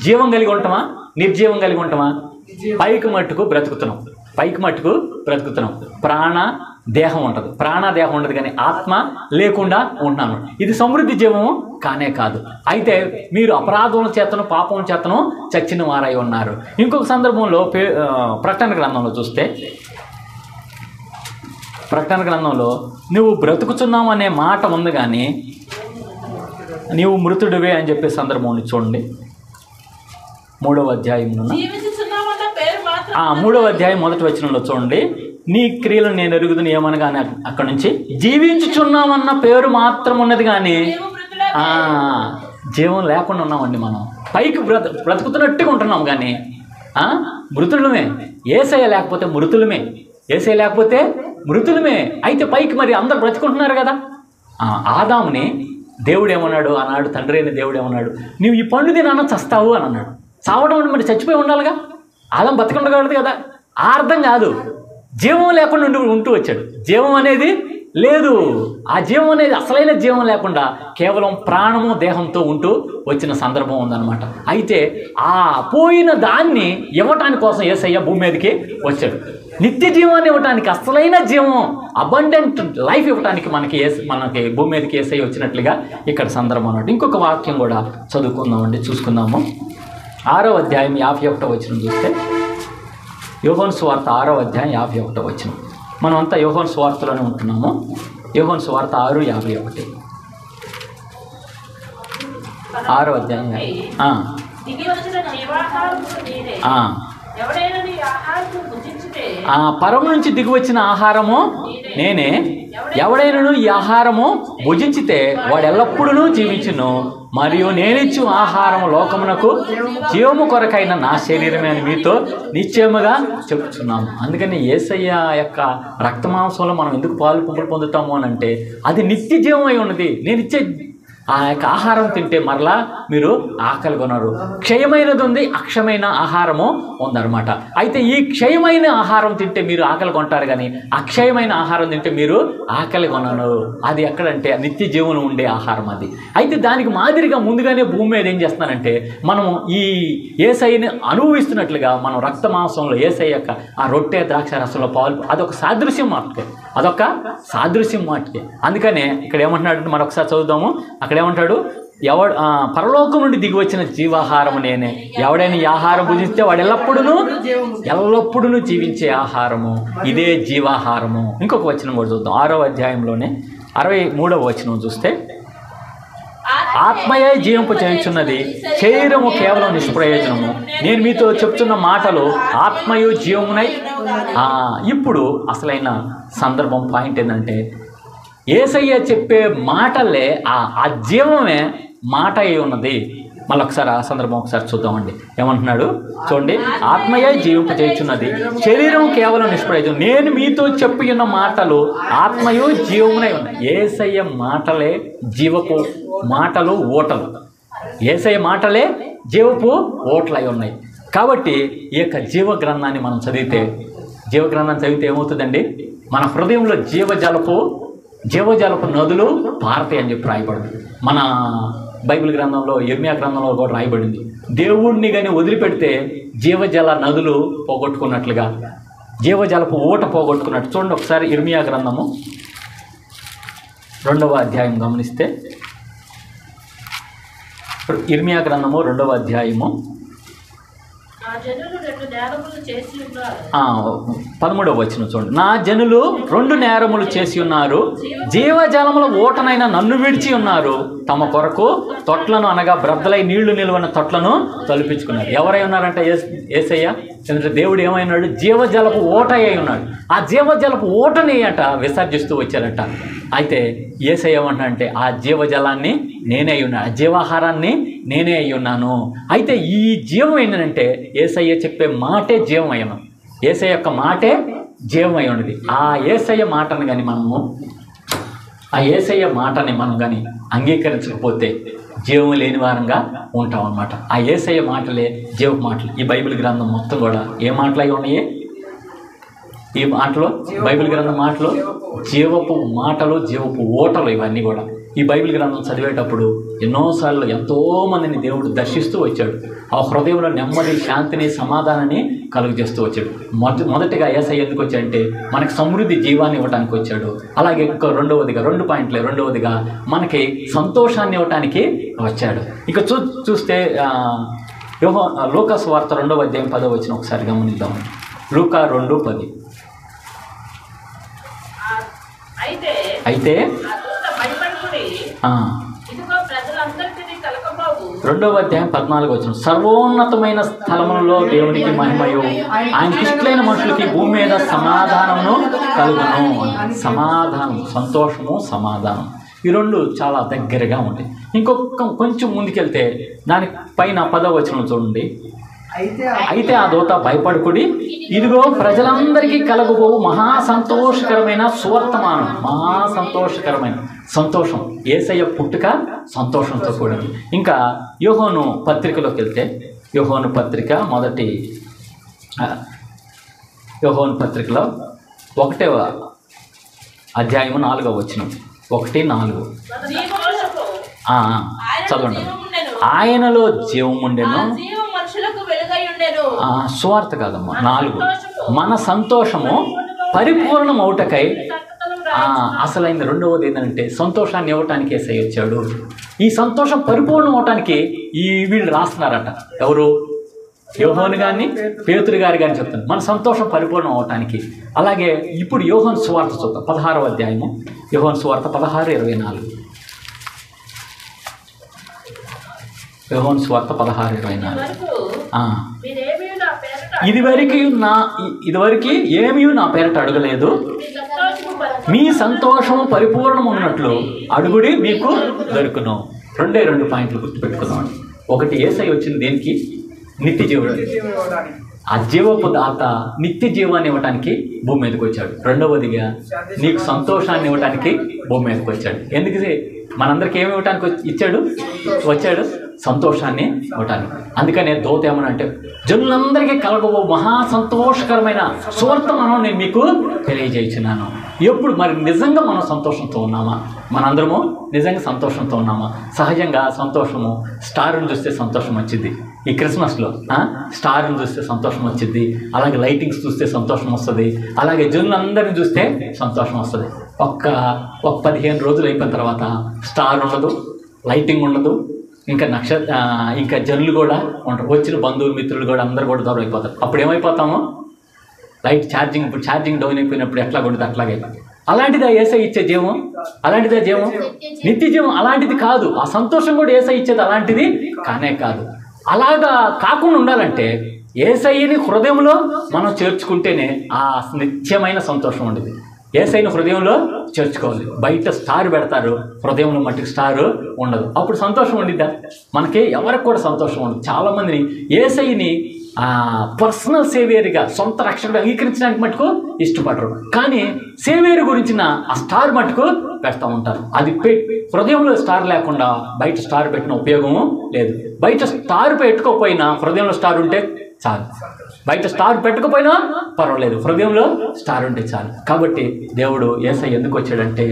జీవం కలిగి ఉంటామా, నిర్జీవం కలిగి ఉంటామా? పైకి మట్టుకు బ్రతుకుతున్నాం, పైకి మట్టుకు బ్రతుకుతున్నాం. ప్రాణ దేహం ఉంటుంది, ప్రాణదేహం ఉండదు, కానీ ఆత్మ లేకుండా ఉంటున్నాను. ఇది సమృద్ధి జీవము కానే కాదు. అయితే మీరు అపరాధముల చేతను పాపం చేతను చచ్చిన వారై ఉన్నారు. ఇంకొక సందర్భంలో ప్రకటన గ్రంథంలో చూస్తే, ప్రకటన గ్రంథంలో నువ్వు బ్రతుకుతున్నావు అనే మాట ఉంది, కానీ నీవు మృతుడివే అని చెప్పే సందర్భం చూడండి. 3వ అధ్యాయంలో 3వ అధ్యాయం 1వ వచనంలో చూడండి. నీ క్రియలను నేను ఎరుగుదును ఏమనగా అక్కడ నుంచి జీవించుచున్నామన్న పేరు మాత్రం ఉన్నది, కానీ జీవం లేకుండా ఉన్నామండి. మనం పైకి బ్రతుకుతున్నట్టుగా ఉంటున్నాం, కానీ మృతులమే. యేసయ్య లేకపోతే మృతులమే, యేసయ్య లేకపోతే మృతులమే. అయితే పైకి మరి అందరు బ్రతుకుంటున్నారు కదా. ఆదాముని దేవుడు ఏమన్నాడు ఆనాడు? తండ్రి అయిన దేవుడు ఏమన్నాడు? నువ్వు ఈ పండు తినన్నా చస్తావు అని అన్నాడు. చావడం అంటే మరి చచ్చిపోయి ఉండాలిగా, ఆదాం బతికుండగలదు కదా. ఆ అర్థం కాదు, జీవం లేకుండా ఉంటూ వచ్చాడు. జీవం అనేది లేదు, ఆ జీవం అనేది అసలైన జీవం లేకుండా కేవలం ప్రాణము దేహంతో ఉంటూ వచ్చిన సందర్భం ఉందన్నమాట. అయితే ఆ పోయిన దాన్ని ఇవ్వటానికి కోసం యేసయ్య భూమి మీదకి వచ్చాడు. నిత్య జీవాన్ని ఇవ్వటానికి, అసలైన జీవం, అబండెంట్ లైఫ్ ఇవ్వటానికి మనకి భూమి మీదకి యేసయ్య వచ్చినట్లుగా ఇక్కడ సందర్భం అన్నట్టు. ఇంకొక వాక్యం కూడా చదువుకుందామండి, చూసుకుందాము. 6వ అధ్యాయం 51వ వచనం చూస్తే, యోహాను సువార్త 6వ అధ్యాయం 51వ వచనం. మనం అంతా యోహాను సువార్తలోనే ఉంటున్నాము. యోహాను సువార్త 6:51. 6వ అధ్యాయం పరము నుంచి దిగి వచ్చిన ఆహారము నేనే, ఎవడైనను ఈ ఆహారము భుజించితే వాడు ఎల్లప్పుడూ జీవించును, మరియు నేనిచ్చు ఆహారము లోకమునకు జీవము కొరకైన నా శరీరమే అని మీతో నిశ్చయముగా చెప్పుచున్నాము. అందుకని యేసయ్య యొక్క రక్తమాంసంలో మనం ఎందుకు పాలు పంపులు పొందుతాము అని అంటే, అది నిత్య జీవం అయి ఉన్నది. నేను ఇచ్చే ఆ యొక్క ఆహారం తింటే మరలా మీరు ఆకలి కొనరు. క్షయమైనది ఉంది, అక్షయమైన ఆహారము ఉందన్నమాట. అయితే ఈ క్షయమైన ఆహారం తింటే మీరు ఆకలి కొంటారు, కానీ అక్షయమైన ఆహారం తింటే మీరు ఆకలి కొనరు. అది ఎక్కడంటే నిత్య జీవనం ఉండే ఆహారం అది. అయితే దానికి మాదిరిగా ముందుగానే భూమి మీద ఏం చేస్తున్నారంటే, మనము ఈ యేసయ్యని అనుభవిస్తున్నట్లుగా మనం రక్త మాంసంలో యేసయ్య యొక్క ఆ రొట్టె ద్రాక్ష రసంలో పాలు, అదొక సాదృశ్యం మాటకే, అదొక సాదృశ్యం మాటకే. అందుకనే ఇక్కడ ఏమంటున్నాడు, మరొకసారి చదువుదాము. అక్కడ ఏమంటాడు, పరలోకం నుండి దిగి వచ్చిన జీవాహారం నేనే, ఎవడైనా ఈ ఆహారం భుజిస్తే వాడు ఎల్లప్పుడూ జీవించే ఆహారము, ఇదే జీవాహారము. ఇంకొక వచనం కూడా చూద్దాం. 6వ అధ్యాయంలోనే 63వ వచనం చూస్తే, ఆత్మయే జీవింపు చేయుచున్నది, శరీరము కేవలం నిష్ప్రయోజనము. నేను మీతో చెప్తున్న మాటలు ఆత్మయు జీవమునై. ఇప్పుడు అసలైన సందర్భం పాయింట్ ఏంటంటే, యేసయ్య చెప్పే మాటలే ఆ జీవమే మాట అయి ఉన్నది. మళ్ళీ ఒకసారి ఆ సందర్భం ఒకసారి చూద్దామండి. ఏమంటున్నాడు చూడండి, ఆత్మయే జీవింపు చేయుచున్నది, శరీరం కేవలం నిష్ప్రయోజనం. నేను మీతో చెప్పి ఉన్న మాటలు ఆత్మయు జీవమునై ఉన్నాయి. యేసయ్య మాటలే జీవపు మాటలు, ఓటలు. యేసయ్య మాటలే జీవపు ఓటలై ఉన్నాయి. కాబట్టి ఈ యొక్క జీవగ్రంథాన్ని మనం చదివితే, జీవగ్రంథాన్ని చదివితే ఏమవుతుందండి, మన హృదయంలో జీవజలపు నదులు పారతాయి అని చెప్పి రాయబడింది. మన బైబిల్ గ్రంథంలో, ఇర్మియా గ్రంథంలో కూడా రాయబడింది. దేవుణ్ణి కానీ వదిలిపెడితే జీవజల నదులు పోగొట్టుకున్నట్లుగా, జీవజలపు ఊట పోగొట్టుకున్నట్టు. చూడండి ఒకసారి ఇర్మియా గ్రంథము 2వ అధ్యాయం గమనిస్తే, ఇర్మియా గ్రంథము 2వ అధ్యాయము 13వ వచనం చూడండి. నా జనులు 2 నేరములు చేసి ఉన్నారు, జీవజలముల ఓటనైన నన్ను విడిచి ఉన్నారు, తమ కొరకు తొట్లను, అనగా బ్రద్దలై నీళ్లు నిలువన తొట్లను తలుపించుకున్నారు. ఎవరై ఉన్నారంటే యేసయ్య. ఎందుకంటే దేవుడు ఏమైనాడు, జీవజలపు ఓట అయి ఉన్నాడు. ఆ జీవజలపు ఓటని అట విసర్జిస్తూ వచ్చారట. అయితే యేసయ్య ఏమంటాడంటే, ఆ జీవజలాన్ని నేనే అయి ఉన్నాను, జీవాహారాన్ని నేనే అయి ఉన్నాను. అయితే ఈ జీవం ఏంటంటే, యేసయ్య చెప్పే మాటే జీవం అయి ఉన్నది. యేసయ్య యొక్క మాటే జీవం అయి ఉన్నది. ఆ యేసయ్య మాటను కానీ మనం కానీ అంగీకరించకపోతే జీవం లేని వారంగా ఉంటాం అన్నమాట. ఆ యేసయ్య మాటలే జీవపు మాటలు. ఈ బైబిల్ గ్రంథం మొత్తం కూడా ఏ మాటలు అయి ఉన్నాయి? ఈ మాటలు, బైబిల్ గ్రంథం మాటలు జీవపు మాటలు, జీవపు ఓటలు. ఇవన్నీ కూడా ఈ బైబిల్ గ్రంథం చదివేటప్పుడు ఎన్నోసార్లు ఎంతోమందిని దేవుడు దర్శిస్తూ వచ్చాడు. ఆ హృదయంలో నెమ్మది, శాంతిని, సమాధానాన్ని కలుగజేస్తూ వచ్చాడు. మొదటిగా యేసయ్య ఎందుకు వచ్చాడంటే మనకి సమృద్ధి జీవాన్ని ఇవ్వడానికి వచ్చాడు. అలాగే ఇంకో రెండవదిగా మనకి సంతోషాన్ని ఇవ్వటానికి వచ్చాడు. ఇక చూస్తే లూకా సువార్త 2వ అధ్యాయం 10వ వచనం ఒకసారి గమనిద్దాం. లూకా 2:10. అయితే 2వ అధ్యాయం 14వ వచనం, సర్వోన్నతమైన స్థలములలో దేవునికి మహిమయు, ఆయనకి ఇష్టమైన మనుషులకి భూమి మీద సమాధానమును కలుగును. సమాధానం, సంతోషము, సమాధానం, ఈ రెండు చాలా దగ్గరగా ఉంటాయి. కొంచెం ముందుకెళ్తే దాని పైన 10వ వచనం చూడండి. అయితే ఆ దూత భయపడుకుడి, ఇదిగో ప్రజలందరికీ కలగబోవు మహాసంతోషకరమైన సువర్తమానం. మహాసంతోషకరమైన సంతోషం, యేసయ్య పుట్టుక సంతోషంతో కూడింది. ఇంకా యోహాను పత్రికలోకి వెళ్తే, యోహాను పత్రిక యోహాను పత్రికలో 1వ అధ్యాయము 4వ వచనం, 1:4. చదవండి. ఆయనలో జీవముండెను. సువార్త కాదమ్మా, 4. మన సంతోషము పరిపూర్ణమవుటకై, అసలైన రెండవది ఏంటంటే సంతోషాన్ని ఇవ్వటానికి యేసయ్య వచ్చాడు. ఈ సంతోషం పరిపూర్ణం అవటానికి వీళ్ళు రాస్తున్నారట. ఎవరు? యోహాను గారిని, పేతురు గారు కానీ చెప్తాను, మన సంతోషం పరిపూర్ణం అవటానికి. అలాగే ఇప్పుడు యోహాను సువార్త చూద్దాం, 16వ అధ్యాయము, యోహాను సువార్త 16:24. యోహాను సువార్త 16:24. ఇదివరకు ఏమీ నా పేరట అడగలేదు, మీ సంతోషం పరిపూర్ణమున్నట్లు అడుగుడి, మీకు దొరుకును. 2 పాయింట్లు గుర్తుపెట్టుకుందాం. ఒకటి, యేసయ్య వచ్చింది దేనికి? నిత్య జీవుడు. ఆ జీవపు దాత నిత్య జీవాన్ని ఇవ్వటానికి భూమి మీదకి వచ్చాడు. రెండవదిగా నీకు సంతోషాన్ని ఇవ్వటానికి భూమి మీదకి వచ్చాడు. ఎందుకంటే మనందరికి ఏమి ఇవ్వటానికి వచ్చాడు? సంతోషాన్ని ఇవ్వటానికి. అందుకనే దూత ఏమనంటే, జనులందరికీ కలగబో మహా సంతోషకరమైన సువర్తమానం నేను మీకు తెలియజేస్తున్నాను. ఎప్పుడు మరి నిజంగా మనం సంతోషంతో ఉన్నామా? మనందరము నిజంగా సంతోషంతో ఉన్నామా? సహజంగా సంతోషము, స్టార్ని చూస్తే సంతోషం వచ్చింది. ఈ క్రిస్మస్లో స్టార్ని చూస్తే సంతోషం వచ్చింది. అలాగే లైటింగ్స్ చూస్తే సంతోషం వస్తుంది. అలాగే జనులందరిని చూస్తే సంతోషం వస్తుంది. ఒక 15 రోజులు అయిపోయిన తర్వాత స్టార్ ఉండదు, లైటింగ్ ఉండదు, ఇంకా జనులు కూడా ఉంటారు. వచ్చిన బంధువులు, మిత్రులు కూడా అందరూ కూడా దూరం అయిపోతారు. అప్పుడు ఏమైపోతాము? ఇప్పుడు ఛార్జింగ్ డౌన్ అయిపోయినప్పుడు ఎట్లా కొడుతుంది అట్లాగే. అలాంటిదా యేసయ్య ఇచ్చే జీవం? అలాంటిదే జీవం, నిత్య జీవం. అలాంటిది కాదు. ఆ సంతోషం కూడా యేసయ్య ఇచ్చేది అలాంటిది కానే కాదు. అలాగా కాకుండా ఉండాలంటే యేసయ్యని హృదయంలో మనం చేర్చుకుంటేనే ఆ నిత్యమైన సంతోషం ఉండేది. యేసయ్యని హృదయంలో చేర్చుకోవాలి. బయట స్టార్ పెడతారు, హృదయంలో మట్టికి స్టార్ ఉండదు. అప్పుడు సంతోషం ఉండిద్దా? మనకి ఎవరికి కూడా సంతోషం ఉండదు. చాలామందిని యేసయ్యని పర్సనల్ సేవియర్గా, సొంత రక్షకుడు అంగీకరించడానికి మటుకు ఇష్టపడరు. కానీ సేవియర్ గురించిన ఆ స్టార్ మటుకు పెడతా ఉంటారు. అది హృదయంలో స్టార్ లేకుండా బయట స్టార్ పెట్టిన ఉపయోగము లేదు. బయట స్టార్ పెట్టుకోకపోయినా హృదయంలో స్టార్ ఉంటే చాలు. బయట స్టార్ పెట్టుకోపోయినా పర్వాలేదు, హృదయంలో స్టార్ ఉంటే చాలు. కాబట్టి దేవుడు యేసయ్య ఎందుకు వచ్చాడంటే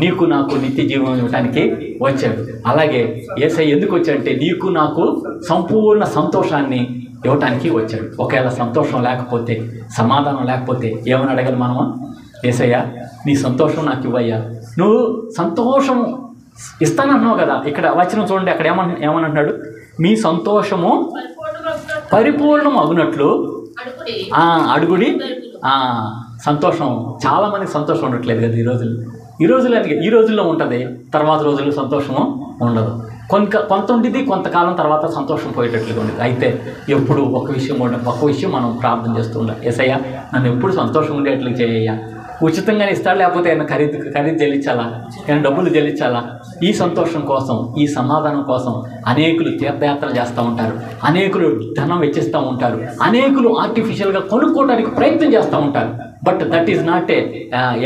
నీకు నాకు నిత్య జీవం ఇవ్వటానికి వచ్చాడు. అలాగే యేసయ్య ఎందుకు వచ్చాడంటే నీకు నాకు సంపూర్ణ సంతోషాన్ని ఇవ్వటానికి వచ్చాడు. ఒకవేళ సంతోషం లేకపోతే, సమాధానం లేకపోతే ఏమని అడగాలి మనము? యేసయ్య నీ సంతోషం నాకు ఇవ్వయ్యా. నువ్వు సంతోషం ఇస్తానన్నావు కదా. ఇక్కడ వచనం చూడండి, అక్కడ ఏమనంటున్నాడు? మీ సంతోషము పరిపూర్ణం అగునట్లు అడుగుడి. సంతోషం, చాలామందికి సంతోషం ఉండట్లేదు కదా ఈ రోజుల్లో ఉంటుంది, తర్వాత రోజుల్లో సంతోషము ఉండదు. కొంత ఉండిది, కొంతకాలం తర్వాత సంతోషం పోయేటట్లుగా ఉండేది. అయితే ఎప్పుడు ఒక విషయం మనం ప్రార్థన చేస్తూ ఉండాలి. యేసయ్య నన్ను ఎప్పుడు సంతోషం ఉండేట్లు చేయ్యా. ఉచితంగానే ఇస్తాడు, లేకపోతే ఆయన ఖరీదు చెల్లించాలా, ఆయన డబ్బులు చెల్లించాలా? ఈ సంతోషం కోసం, ఈ సమాధానం కోసం అనేకులు తీర్థయాత్రలు చేస్తూ ఉంటారు, అనేకులు ధనం వెచ్చిస్తూ ఉంటారు, అనేకులు ఆర్టిఫిషియల్గా కొనుక్కోవడానికి ప్రయత్నం చేస్తూ ఉంటారు. But that is not a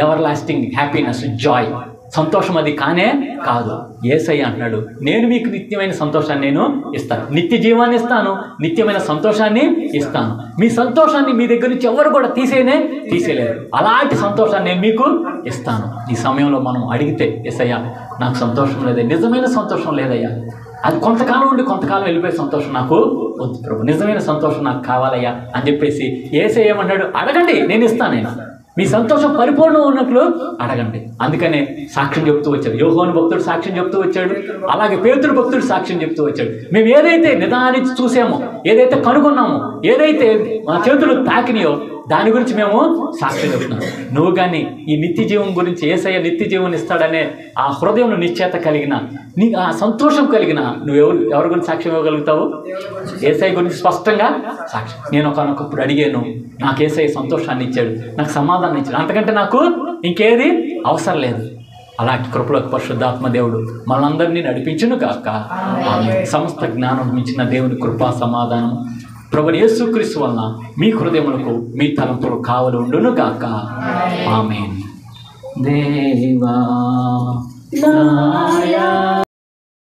ever lasting happiness, Joy. సంతోషం అది కానే కాదు. యేసయ్య అంటున్నాడు, నేను మీకు నిత్యమైన సంతోషాన్ని నేను ఇస్తాను, నిత్య జీవాన్ని ఇస్తాను, నిత్యమైన సంతోషాన్ని ఇస్తాను. మీ సంతోషాన్ని మీ దగ్గర నుంచి ఎవరు కూడా తీసేయలేరు. అలాంటి సంతోషాన్ని నేను మీకు ఇస్తాను. ఈ సమయంలో మనం అడిగితే, యేసయ్య నాకు సంతోషం లేదయ్యా, నిజమైన సంతోషం లేదయ్యా, అది కొంతకాలం ఉండి కొంతకాలం వెళ్ళిపోయే సంతోషం నాకు వద్దు ప్రభు, నిజమైన సంతోషం నాకు కావాలయ్యా అని చెప్పేసి యేసయ్య ఏమన్నాడు, అడగండి నేను ఇస్తాను. నేను మీ సంతోషం పరిపూర్ణం ఉన్నట్లు అడగండి. అందుకనే సాక్ష్యం చెప్తూ వచ్చాడు. యోహాను భక్తుడు సాక్ష్యం చెప్తూ వచ్చాడు, అలాగే పేతురు భక్తుడు సాక్ష్యం చెప్తూ వచ్చాడు. మేము ఏదైతే నిదానించి చూసామో, ఏదైతే కనుగొన్నామో, ఏదైతే మా చేతులు తాకినాయో దాని గురించి మేము సాక్ష్యం చెప్తున్నాం. నువ్వు కానీ ఈ నిత్య జీవం గురించి, యేసయ్య నిత్య జీవం ఇస్తాడనే ఆ హృదయం నిశ్చేత కలిగిన, నీ ఆ సంతోషం కలిగిన నువ్వు ఎవరి గురించి సాక్ష్యం ఇవ్వగలుగుతావు? యేసయ్య గురించి స్పష్టంగా సాక్ష్యం. నేను ఒకనొకప్పుడు అడిగాను, నాకు యేసయ్య సంతోషాన్ని ఇచ్చాడు, నాకు సమాధానం ఇచ్చాడు, అంతకంటే నాకు ఇంకేది అవసరం లేదు. అలాంటి కృపలోకి పరిశుద్ధాత్మ దేవుడు మనందరినీ నడిపించును గాక. సమస్త జ్ఞానం మించిన దేవుని కృపా సమాధానం ప్రభువు యేసుక్రీస్తు వలన మీ హృదయములకు మీ తలంపులు కావలి ఉండును గాక. ఆమేన్. దేవా